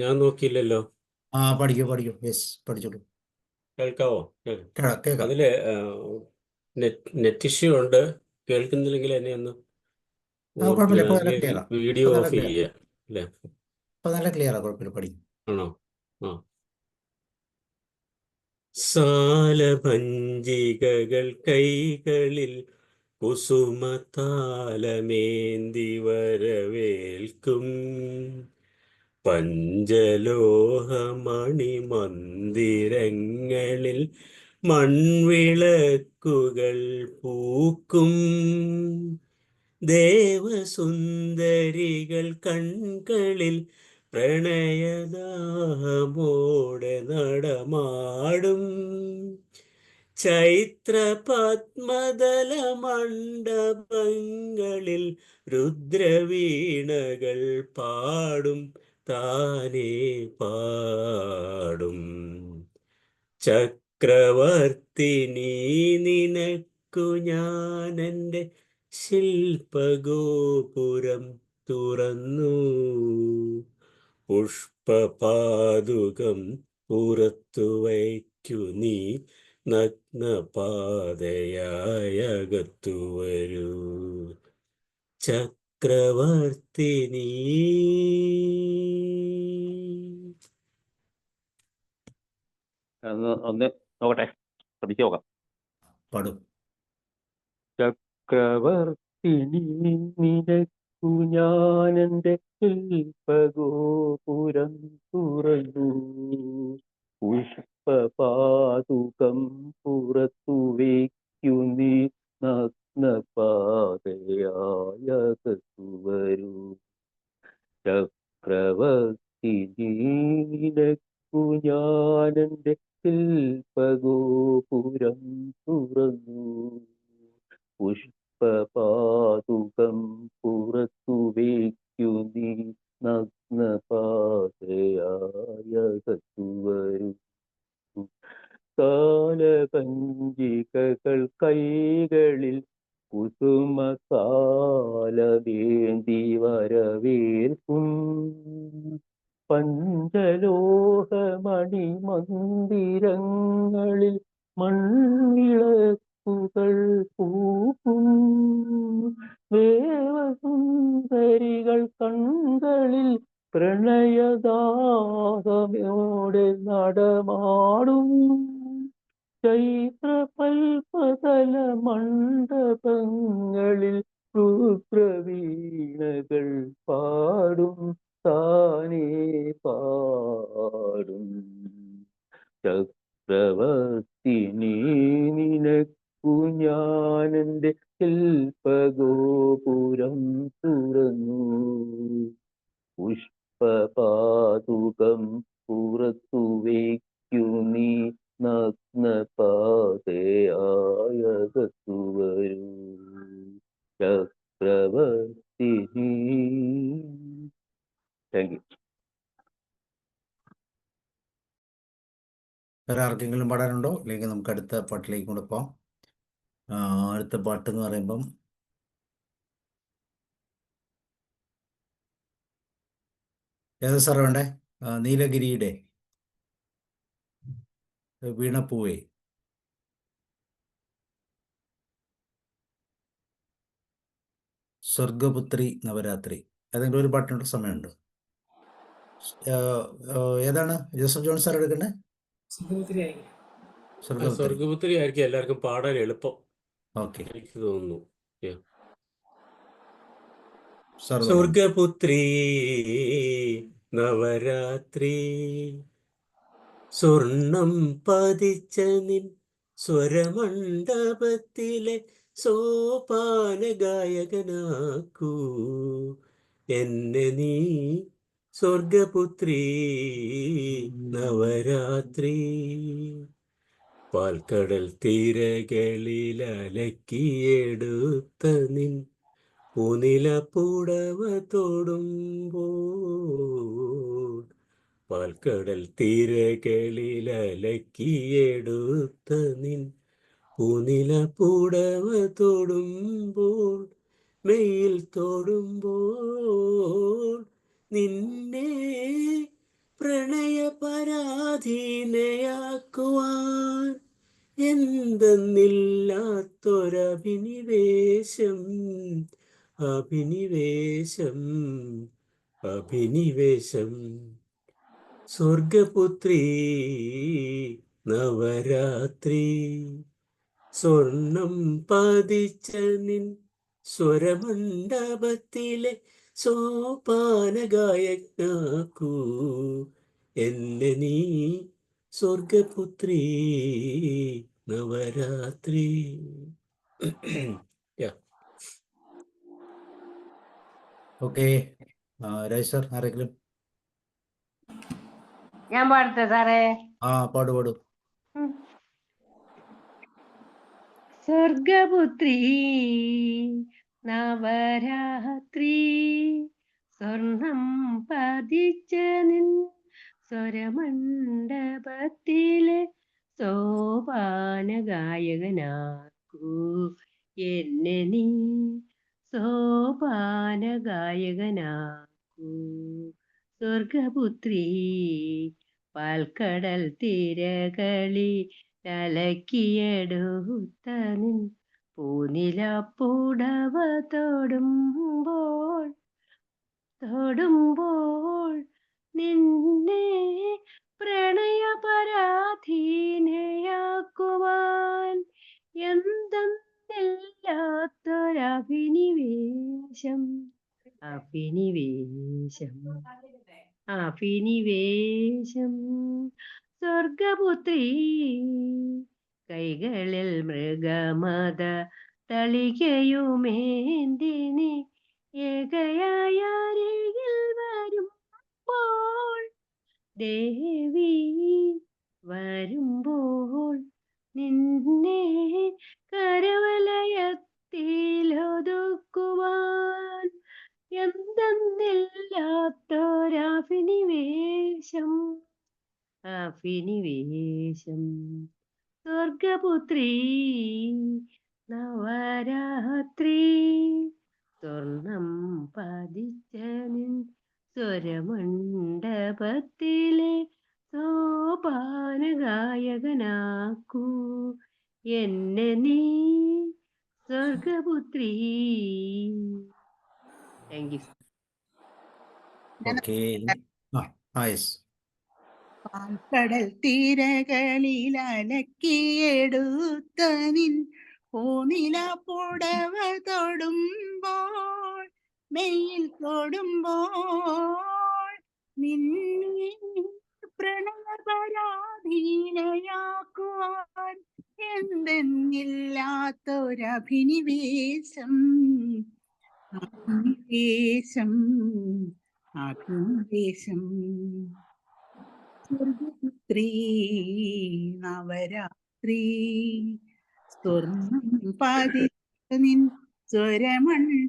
ഞാൻ നോക്കിയില്ലല്ലോ. ആ പഠിക്കൂ പഠിക്കൂ, യെസ് പഠിച്ചോളൂ. കേൾക്കാവോ? കേൾക്കാം. അതില് നെറ്റ് ഇഷ്യൂ ഉണ്ട്. കേൾക്കുന്നില്ലെങ്കിൽ എന്നെ ഒന്ന് കുഴപ്പമില്ല, ഇപ്പൊ നല്ല ക്ലിയറാ. വീഡിയോ ഇപ്പൊ നല്ല ഓഫ് ക്ലിയർ, ചെയ്യുക അല്ലേ? ഇപ്പൊ നല്ല ക്ലിയറാ, കുഴപ്പമില്ല, പഠിക്കും. ആണോ? ആ. സാലഭഞ്ജികകൾ കൈകളിൽ കുസുമതാലമേന്തി വരവേൽക്കും പഞ്ചലോഹമണിമന്ദിരങ്ങളിൽ മൺവിളക്കുകൾ പൂക്കും ദേവസുന്ദരികൾ കൺകളിൽ പ്രണയദാഹമോടെ നടമാടും ചൈത്ര പത്മദല മണ്ഡപങ്ങളിൽ രുദ്രവീണകൾ പാടും, താനേ പാടും. ചക്രവർത്തിനി നിനക്കു ഞാനെൻ്റെ ശില്പഗോപുരം തുറന്നു, പുഷ്പപാദുകം പുറത്തു വയ്ക്കു നീ, നഗ്നപാതയായകത്തു വരൂ ചക്രവർത്തിനി. ഒന്ന് നോക്കട്ടെ, ശ്രമിച്ചു നോക്കാം. പാടും. ചക്രവർത്തിനി നിനക്കു ഞാനെൻ്റെ ശില്പഗോപുരം തുറന്നു, പുഷ്പപാദുകം പുറത്തു വയ്ക്കു നീ, നഗ്നപാതയായകത്തു വരൂ ചക്രവർത്തിനി നിനക്കു ഞാനെൻ്റെ ശില്പഗോപുരം തുറന്നു, പുഷ്പപാദുകം പുറത്തു വയ്ക്കു നീ, നഗ്നപാതയായകത്തു വരൂ കാലകഞ്ചികകൾ കൈകളിൽ കുസുമസാലവേന്തി വരവേൽക്കും പഞ്ചലോഹമണിമന്ദിരങ്ങളിൽ മൺവിളക്കുകൾ പൂക്കും ദേവസുന്ദരികൾ കൺകളിൽ പ്രണയദാഹമോടെ നടമാടും ചൈത്രപൽപതല മണ്ഡപങ്ങളിൽ രുദ്രവീണകൾ പാടും, താനേ പാടും ചക്രവർത്തിനി നിനക്കു ഞാനെൻ്റെ ശില്പഗോപുരം തുറന്നു, പുഷ്പപാദുകം പുറത്തു വയ്ക്കു നീ, നഗ്നപാതയായകത്തു വരൂ ചക്രവർത്തിനി. Thank U. വേറെ ആർക്കെങ്കിലും പാടാനുണ്ടോ? അല്ലെങ്കിൽ നമുക്ക് അടുത്ത പാട്ടിലേക്ക് കൂടെ പോവാം. അടുത്ത പാട്ട് എന്ന് പറയുമ്പം ഏതാ സാർ വേണ്ടേ? നീലഗിരിയുടെ വീണപ്പൂവേ, സ്വർഗപുത്രി നവരാത്രി, ഏതെങ്കിലും ഒരു പാട്ടിനുള്ള സമയമുണ്ടോ? ഏതാണ് ജോസഫ് ജോൺ സാർ എടുക്കണ്ടേ? സുഖപുത്രി ആയിരിക്കും. സ്വർഗപുത്രി. സ്വർഗപുത്രി ആയിരിക്കും എല്ലാവർക്കും പാടാൻ എളുപ്പം, ഓക്കെ എനിക്ക് തോന്നുന്നു. സാർ. സ്വർഗപുത്രി നവരാത്രി സ്വർണം പതിച്ച നിൻ സ്വരമണ്ഡപത്തിലെ സോപാന ഗായകനാക്കൂ എന്നെ നീ, സ്വർഗപുത്രി നവരാത്രി. പാൽക്കടൽ തീരകളിൽ അലക്കിയെടുത്ത നിൻ പൂനില പുടവ തൊടുമ്പോൾ, പാൽക്കടൽ തീരകളിൽ അലക്കിയെടുത്ത നിൻ പൂനില പുടവ തൊടുമ്പോൾ, മെയിൽ തൊടുമ്പോൾ നിന്നെ പ്രണയ പരാ പരാധീനയാക്കുവാൻ എന്തെന്നില്ലാത്തൊരഭിനിവേശം അഭിനിവേശം അഭിനിവേശം സ്വർഗപുത്രി നവരാത്രി സ്വർണം പതിച്ച നിൻ സ്വരമണ്ഡപത്തിലെ സോപാനഗായകനാക്കൂ എന്നെ നീ സ്വർഗപുത്രി നവരാത്രി. Yeah. ഓക്കെ, രാജ് സാർ ആരെങ്കിലും? ഞാൻ പാടട്ടെ സാറേ? പാടു. സ്വർഗപുത്രി നവരാത്രി സ്വർണം പതിച്ച നിൻ സ്വരമണ്ഡപത്തിലെ സോപാനഗായകനാക്കൂ എന്നെ നീ സോപാനഗായകനാക്കൂ. സ്വർഗപുത്രി പാൽക്കടൽ തിരകളി അലക്കിയെടുത്ത നിൻ പൂനിലപ്പുടവ തൊടുമ്പോൾ നിന്നെ പ്രണയപരാധീനയാക്കുവാൻ എന്തെന്നില്ലാത്തൊരഭിനിവേശം അഭിനിവേശം സ്വർഗപുത്രി കൈകളിൽ മൃഗമത തളികയുമേന്തിനി ഏകയായ അരികിൽ വരുമ്പോൾ ദേവി വരുമ്പോൾ നിന്നെ കരവലയത്തിലൊതുക്കുവാൻ എന്തെന്നില്ലാത്തൊരഭിനിവേശം സ്വർഗപുത്രി നവരാത്രി സ്വർണം പതിച്ച നിൻ സ്വരമണ്ഡപത്തിലെ സോപാനഗായകനാക്കൂ എന്നെ നീ സ്വർഗപുത്രി. Thank you. Okay, yes. പാൽക്കടൽ തീരകളിൽ അലക്കിയെടുത്ത നിൻ പൂനില പുടവ തൊടുമ്പോൾ മെയ്യിൽ തൊടുമ്പോൾ നിന്നെ പ്രണയപരാധീനയാക്കുവാൻ എന്തെന്നില്ലാത്തൊരഭിനിവേശം അഭിനിവേശം സ്വർഗപുത്രി നവരാത്രി സ്വർണം പതിച്ച നിൻ സ്വരമണ്ഡപത്തിലെ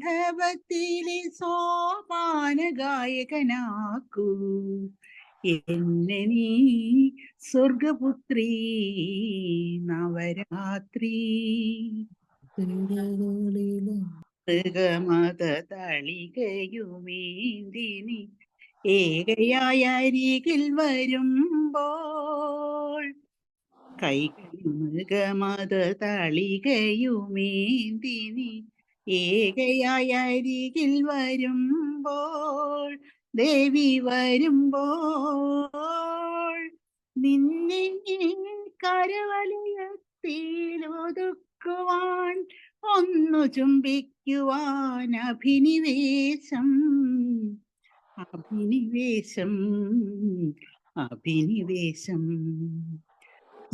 സോപാനഗായകനാക്കൂ എന്നെ നീ സ്വർഗപുത്രി നവരാത്രി. മൃഗമത തളികയുമേന്തിനി ഏകയായ അരികിൽ വരുമ്പോൾ കൈകളിൽ മൃഗമത തളികയുമേന്തിനി ഏകയായ അരികിൽ വരുമ്പോൾ ദേവി വരുമ്പോൾ നിന്നെ കരവലയത്തിലൊതുക്കുവാൻ ഒന്നു ചുംബിക്കുവാൻ അഭിനിവേശം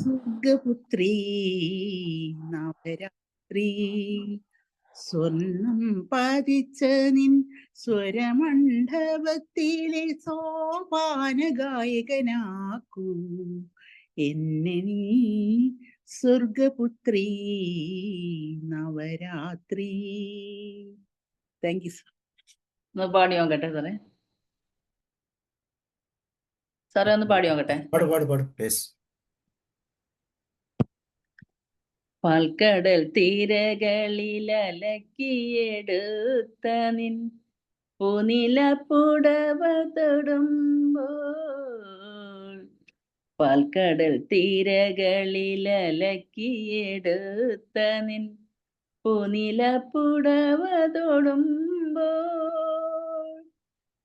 സ്വർഗപുത്രി നവരാത്രി സ്വർണം പതിച്ച നിൻ സ്വരമണ്ഡപത്തിലെ സോപാനഗായകനാക്കൂ എന്നെ നീ സ്വർഗപുത്രി നവരാത്രി. Thank you sir. ഒന്ന് പാടി നോക്കട്ടെ സാറേ? സാറേ ഒന്ന് പാടി നോക്കട്ടെ? പാടും. പാൽക്കടൽ തീരകളിൽ അലക്കിയെടുത്ത നിൻ പൂനില പുടവ തൊടുമ്പോൾ പാൽക്കടൽ തീരകളിലലക്കിയെടുത്ത നിൻ പൂനിലപ്പുടവ തൊടുമ്പോൾ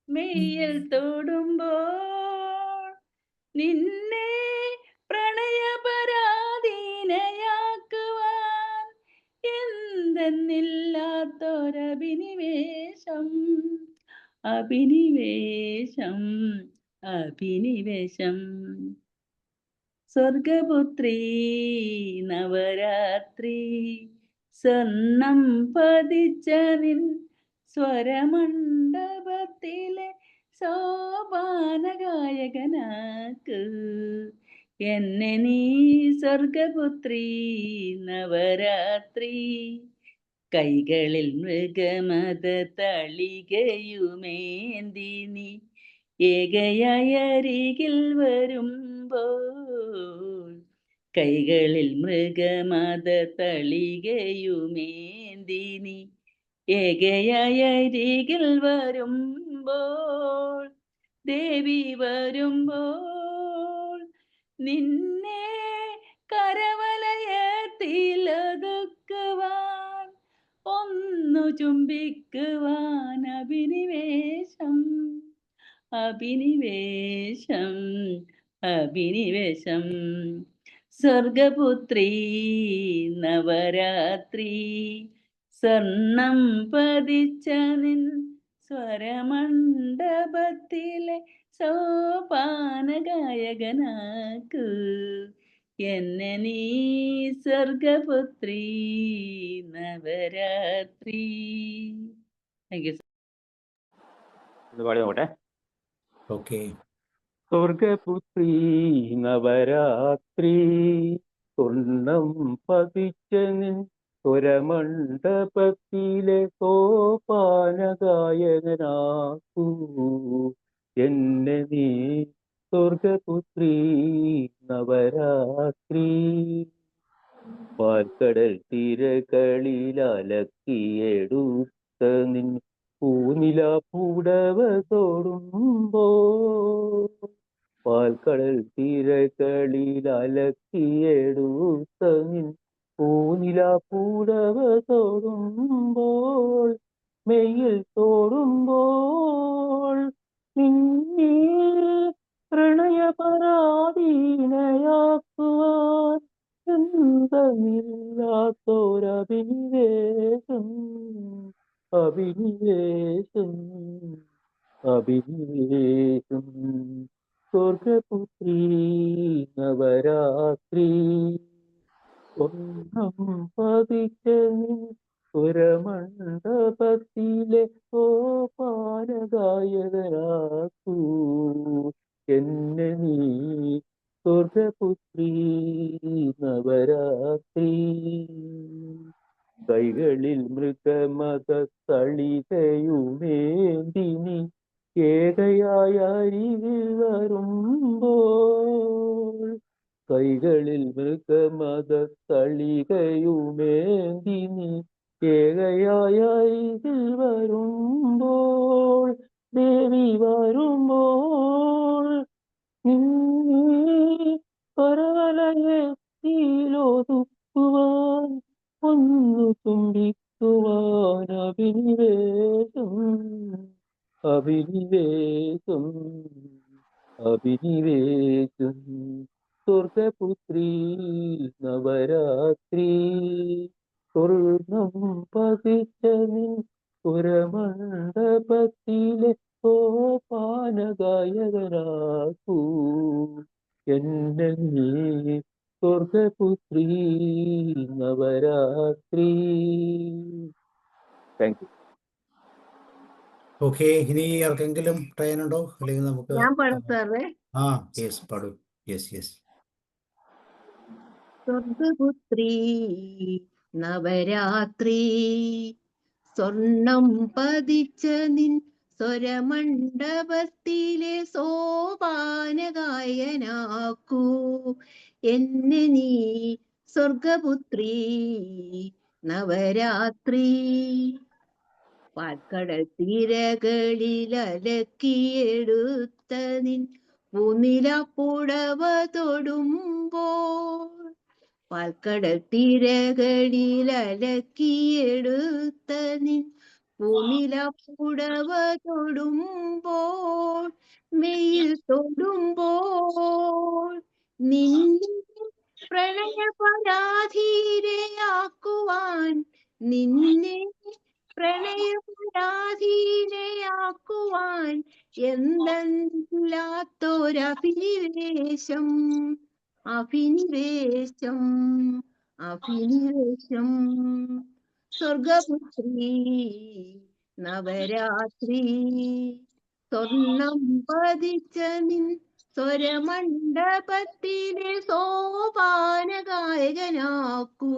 മെയ്യിൽ തൊടുമ്പോൾ നിന്നെ പ്രണയപരാധീനയാക്കുവാൻ എന്തെന്നില്ലാത്തൊരഭിനിവേശം അഭിനിവേശം അഭിനിവേശം. സ്വർഗപുത്രി നവരാത്രി സ്വർണം പതിച്ച നിൻ സ്വരമണ്ഡപത്തിലെ സോപാനഗായകനാക്ക് എന്നെ നീ സ്വർഗപുത്രി നവരാത്രി. കൈകളിൽ മൃഗമത തളികയുമേന്തി നീ ഏകയായ അരികിൽ വരുമ്പോൾ കൈകളിൽ മൃഗമത തളികയുമേന്തി നീ ഏകയായ അരികിൽ വരുമ്പോൾ ദേവി വരുമ്പോൾ നിന്നെ കരവലയത്തിലൊതുക്കുവാൻ ഒന്നു ചുംബിക്കുവാൻ അഭിനിവേശം അഭിനിവേശം അഭിനിവേശം. സ്വർഗപുത്രി നവരാത്രി സ്വർണം പതിച്ച നിൻ സ്വരമണ്ഡപത്തിലെ സോപാനഗായകനാക്ക് എന്നെ നീ സ്വർഗപുത്രി നവരാത്രി. Thank U. ഒന്ന് പാടി നോക്കട്ടെ. ഓക്കെ. സ്വർഗപുത്രി നവരാത്രി സ്വർണം പതിച്ച നിൻ സ്വരമണ്ഡപത്തിലെ സോപാനഗായകനാക്കൂ എന്നെ നീ സ്വർഗപുത്രി നവരാത്രി. പാൽക്കടൽ തിരകളിലലക്കിയെടുത്ത നിൻ പൂനില പൂടവ തൊടുമ്പോൾ പാൽക്കടൽ തിരകളിലലക്കിയെടുത്ത നിൻ പൂനില പൂടവ തൊടുമ്പോൾ മെയ്യിൽ തൊടുമ്പോൾ നിന്നെ പ്രണയപരാധീനയാക്കുവാൻ എന്തെന്നില്ലാത്തൊരഭിനിവേശം അഭിനിവേശം അഭിനിവേശം. സ്വർഗപുത്രി നവരാത്രി ഒന്നും പതിച്ച നിൻ സ്വരമണ്ഡപത്തിലെ സോപാനഗായകനാക്കൂ എന്നെ നീ സ്വർഗപുത്രി നവരാത്രി. കൈകളിൽ മൃഗമത തളികയുമേന്തി നീ ഏകയായ അരികിൽ വരുമ്പോൾ കൈകളിൽ മൃഗമത തളികയുമേന്തി നീ ഏകയായ അരികിൽ വരുമ്പോൾ ദേവി വരുമ്പോൾ നിന്നെ കരവലയത്തിലൊതുക്കുവാൻ ഒന്നു ചുംബിക്കുവാൻ അഭിനിവേശം അഭിനിവേശം അഭിനിവേശം. സ്വർഗപുത്രി നവരാത്രി സ്വർണം പതിച്ച നിൻ സ്വരമണ്ഡപത്തിലെ സോപാനഗായകനാക്കൂ എന്നെ നീ സ്വർഗപുത്രി നവരാത്രി. Thank you. ഓക്കെ. ഇനി ആർക്കെങ്കിലും ട്രെയിൻ ഉണ്ടോ? അല്ലെങ്കിൽ നമുക്ക് ഞാൻ പാടാം സാറേ. ആ യെസ് പാടൂ. Yes yes. സ്വർഗപുത്രി നവരാത്രി സ്വർണം പതിച്ച നിൻ സ്വരമണ്ഡപത്തിലെ സോപാനഗായനാക്കൂ എന്നെ നീ സ്വർഗപുത്രി നവരാത്രി. പാൽക്കടൽ തീരകളിലലക്കിയെടുത്ത നിൻ പൂനില പുടവ തൊടുമ്പോൾ പാൽക്കടൽ തിരകളിൽ അലക്കിയെടുത്ത നിൻ പൂനില പുടവ തൊടുമ്പോൾ മെയിൽ തൊടുമ്പോൾ നിന്നെ പ്രണയപരാധീരയാക്കുവാൻ നിന്നെ പ്രണയപരാധീരയാക്കുവാൻ എന്തെന്നില്ലാത്തൊരഭിനിവേശം അഭിനിവേശം അഭിനിവേശം സ്വർഗപുത്രി നവരാത്രി സ്വർണം പതിച്ച നിൻ സ്വരമണ്ഡപത്തിലെ സോപാന ഗായകനാക്കൂ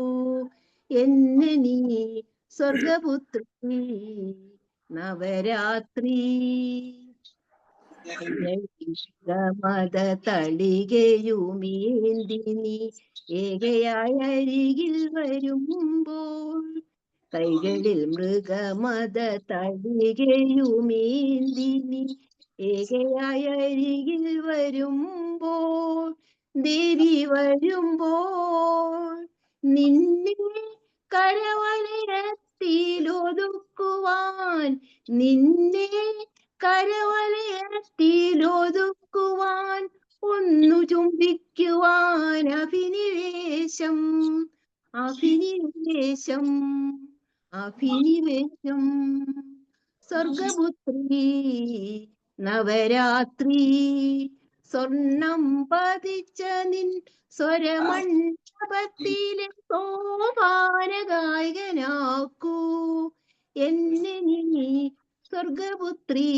എന്നെ നീ സ്വർഗപുത്രി നവരാത്രി മത തളികയുമേന്തി നീ ഏകയായ അരികിൽ വരുമ്പോൾ കൈകളിൽ മൃഗമത തളികയുമേന്തി നീ ഏകയായ അരികിൽ വരുമ്പോൾ ദേവി വരുമ്പോൾ നിന്നെ കരവലയത്തിലൊതുക്കുവാൻ നിന്നെ കരവലയത്തിലൊതുക്കുവാൻ ഒന്നു ചുംബിക്കുവാൻ അഭിനിവേശം അഭിനിവേശം അഭിനിവേശം സ്വർഗപുത്രി നവരാത്രി സ്വർണം പതിച്ച നിൻ സ്വരമണ്ഡപത്തിലെ സോപാന ഗായകനാക്കൂ എന്നെ നീ സ്വർഗപുത്രി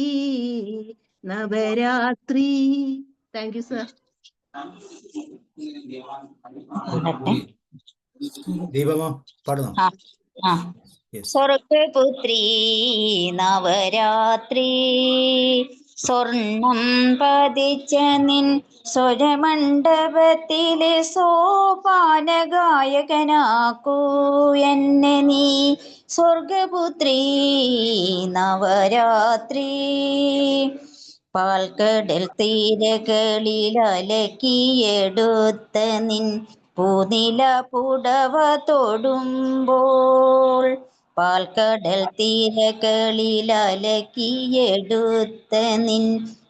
നവരാത്രി. Thank you sir. ദീപമോ പാടുന്നോ? സ്വർഗപുത്രി നവരാത്രി സ്വർണം പതിച്ച നിൻ സ്വരമണ്ഡപത്തിലെ സോപാന ഗായകനാക്കൂ എന്നെ നീ സ്വർഗപുത്രി നവരാത്രി പാൽക്കടൽ തീരകളിൽ അലക്കിയെടുത്ത നിൻ പൂനില പുടവ തൊടുമ്പോൾ പാൽക്കടൽ തീരകളിൽ അലക്കിയെടുത്ത നിൻ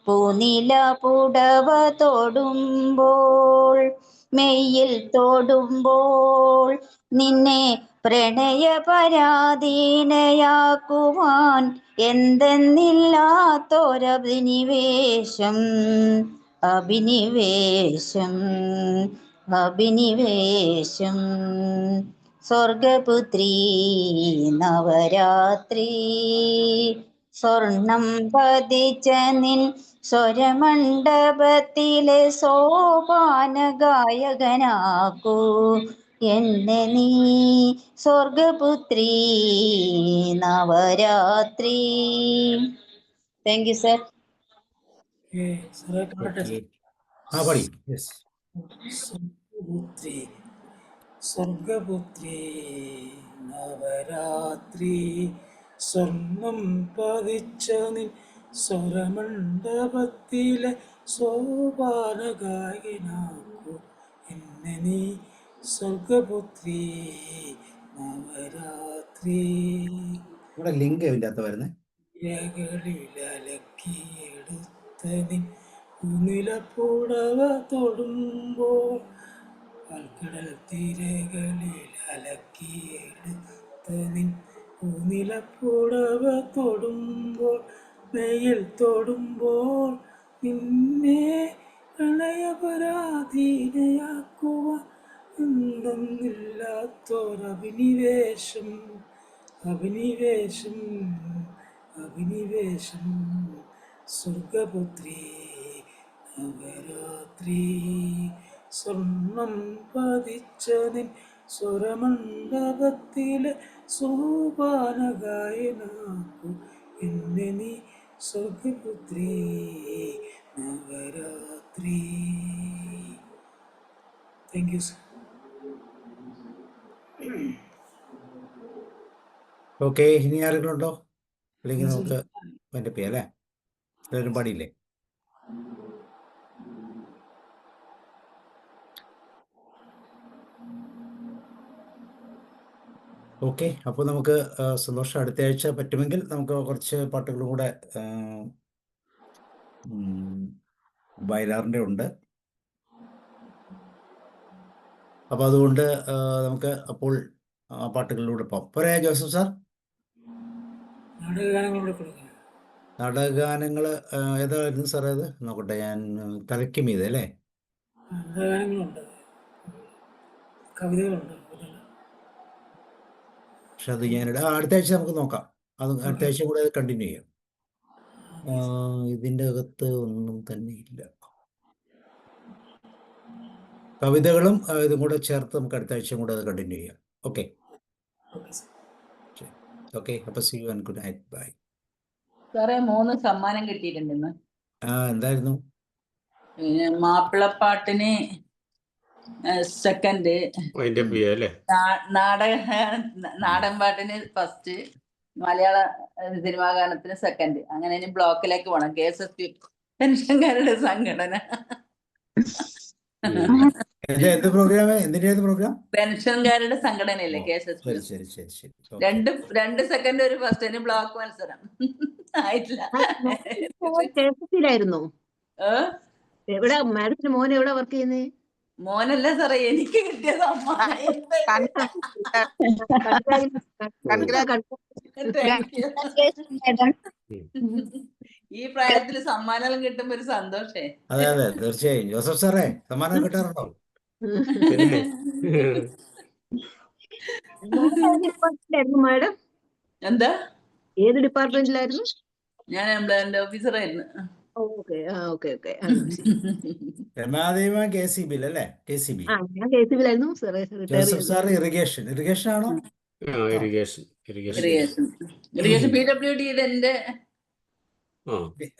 പൂനില പുടവ തൊടുമ്പോൾ മെയ്യിൽ തൊടുമ്പോൾ നിന്നെ പ്രണയപരാധീനയാക്കുവാൻ എന്തെന്നില്ലാത്തൊരഭിനിവേശം അഭിനിവേശം അഭിനിവേശം സ്വർഗപുത്രി നവരാത്രി സ്വർണം പതിച്ച നിൻ സ്വരമണ്ഡപത്തിലെ സോപാന ഗായകനാക്കൂ എന്നെ നീ സ്വർഗപുത്രി നവരാത്രി. Thank you sir. സാറേ പാടട്ടെ? ആ പാടി. യെസ്. സ്വർഗപുത്രി സ്വർഗപുത്രി നവരാത്രി സ്വർണം പതിച്ച നിൻ സ്വരമണ്ഡപത്തിലെ സോപാന ഗായകനാക്കൂ എന്നെ നീ സ്വർഗപുത്രി നവരാത്രി. ഇവിടെ ലിങ്ക് ഇതിൻ്റെ അകത്ത് വരുന്നത്. ഇലകളിലലക്കിയെടുത്ത നിൻ കുനിലപ്പുടവ തൊടുമ്പോൾ പാൽക്കടൽ തീരകളിൽ അലക്കിയെടുത്ത നിൻ കുനിലപ്പുടവ തൊടുമ്പോൾ മെയ്യിൽ തൊടുമ്പോൾ നിന്നെ പ്രണയപരാധീനയാക്കുവാൻ എന്തെന്നില്ലാത്തൊരഭിനിവേശം അഭിനിവേശം അഭിനിവേശം സ്വർഗപുത്രി നവരാത്രി സ്വർണം പതിച്ച നിൻ സ്വരമണ്ഡപത്തിലെ സോപാന ഗായനാക്കു എന്നെ നീ സ്വർഗപുത്രി നവരാത്രി. Thank you sir. ഓക്കെ, ഇനി ആരെങ്കിലും ഉണ്ടോ? അല്ലെങ്കിൽ നമുക്ക് അതിൻ്റെ പേരല്ലേ എല്ലാവരും പാടിയില്ലേ? ഓക്കെ, അപ്പോൾ നമുക്ക് സന്തോഷം. അടുത്ത ആഴ്ച പറ്റുമെങ്കിൽ നമുക്ക് കുറച്ച് പാട്ടുകളും കൂടെ വയലാറിൻ്റെ ഉണ്ട്. അപ്പോൾ അതുകൊണ്ട് നമുക്ക് അപ്പോൾ ആ പാട്ടുകളിലൂടെ പോകാം. പോരാ ജോസഫ് സാർ? നാടകഗാനങ്ങളൂടെ കൊടുക്കാം. നാടകഗാനങ്ങൾ ഏതായിരുന്നു സാറേ? അത് നോക്കട്ടെ, ഞാൻ തലയ്ക്ക് മീതെ അല്ലേ? നാടകഗാനങ്ങളുണ്ട്, കവിതകളുണ്ട്. പക്ഷെ അത് ഞാനിവിടെ അടുത്ത ആഴ്ച നമുക്ക് നോക്കാം. അത് അടുത്ത ആഴ്ച കൂടെ അത് കണ്ടിന്യൂ ചെയ്യാം. ഇതിൻ്റെ അകത്ത് ഒന്നും തന്നെ ഇല്ല. കവിതകളും ഇതും കൂടെ ചേർത്ത് നമുക്ക് അടുത്ത ആഴ്ച കൂടെ അത് കണ്ടിന്യൂ ചെയ്യാം. ഓക്കെ ഓക്കെ, അപ്പോൾ see you and good night, bye. സാറേ 3 സമ്മാനം കിട്ടിയിട്ടുണ്ടെന്ന്. എന്തായിരുന്നു? മാപ്പിളപ്പാട്ടിന് സെക്കൻഡ്, നാടൻ പാട്ടിന് ഫസ്റ്റ്, മലയാള സിനിമാ ഗാനത്തിന് സെക്കൻഡ്. അങ്ങനെ ഇനി ബ്ലോക്കിലേക്ക് പോകണം. KSSP പെൻഷൻകാരുടെ സംഘടന. എന്ത് പ്രോഗ്രാം? എന്തിന്റെ പ്രോഗ്രാം? പെൻഷൻകാരുടെ സംഘടനയല്ലേ KSSP. ശരി ശരി ശരി. രണ്ട് സെക്കൻഡ് ഒരു ഫസ്റ്റ്. ഇനി ബ്ലോക്ക് മത്സരം ആയിട്ടില്ല. KSSP-ലായിരുന്നോ? എവിടെ മാഡത്തിന്റെ മോൻ എവിടെ വർക്ക് ചെയ്യുന്നേ? മോനല്ല സാറേ, എനിക്ക് കിട്ടിയത് സമ്മാനം. ഈ പ്രായത്തിൽ സമ്മാനം കിട്ടുമ്പോ ഒരു സന്തോഷേ. അതെ അതെ, തീർച്ചയായും. ജോസഫ് സാറേ, സമ്മാനം കിട്ടാറുണ്ടോ? മാഡം എന്താ? ഏത് ഡിപ്പാർട്ട്മെന്റിലായിരുന്നു? ഞാൻ എംപ്ലോയ്മെന്റ് ഓഫീസറായിരുന്നു. രമാദേവൻ KCB അല്ലേ? KCB. ഞാൻ KCB-ലായിരുന്നു. ജോസഫ് സാർ ഇറിഗേഷൻ ആണോ? ഇറിഗേഷൻ PWD എന്റെ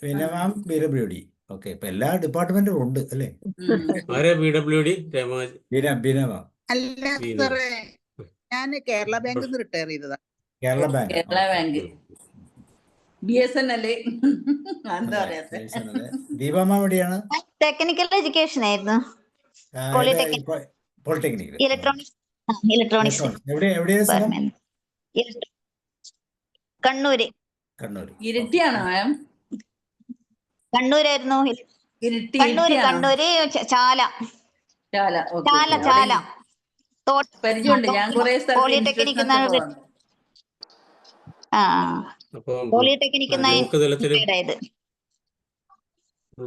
പിന്നെ മാം PWD. ഓക്കെ, ഇപ്പൊ എല്ലാ ഡിപ്പാർട്ട്മെന്റും ഉണ്ട് അല്ലേ? PWD ബീന. അല്ല സാറേ, ഞാൻ കേരള ബാങ്കിൽ നിന്ന് റിട്ടയർ ചെയ്തതാ. കേരള ബാങ്ക്. BSNL. എന്താ പറയാ? ദീപ മാം എവിടെയാണ്? ടെക്നിക്കൽ എഡ്യൂക്കേഷൻ ആയിരുന്നു. പോളിടെക്നിക്. ഇലക്ട്രോണിക്സ്. എവിടെയാണ് സ്ഥലം? കണ്ണൂര്. ഇരിട്ടിയാണോ മാം? കണ്ണൂരായിരുന്നു. കണ്ണൂര് ചാല. പരിചയമുണ്ട്. ഞാൻ കുറെ പോളിടെക്നിക്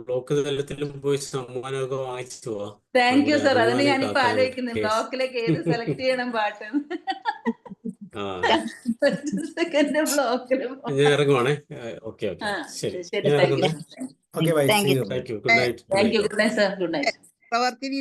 ബ്ലോക്ക് തലത്തിലും പോയി സമ്മാനമൊക്കെ വാങ്ങിച്ചു പോവാ. Thank you sir. അതിന് ഞാനിപ്പോ ആലോചിക്കുന്നു ബ്ലോക്കിലേക്ക് ഏത് സെലക്ട് ചെയ്യണം പാട്ട്. ഇറങ്ങുവാണേ. ഓക്കെ ശരി. Thank you. Good night sir. Good night. പ്രവർത്തിനി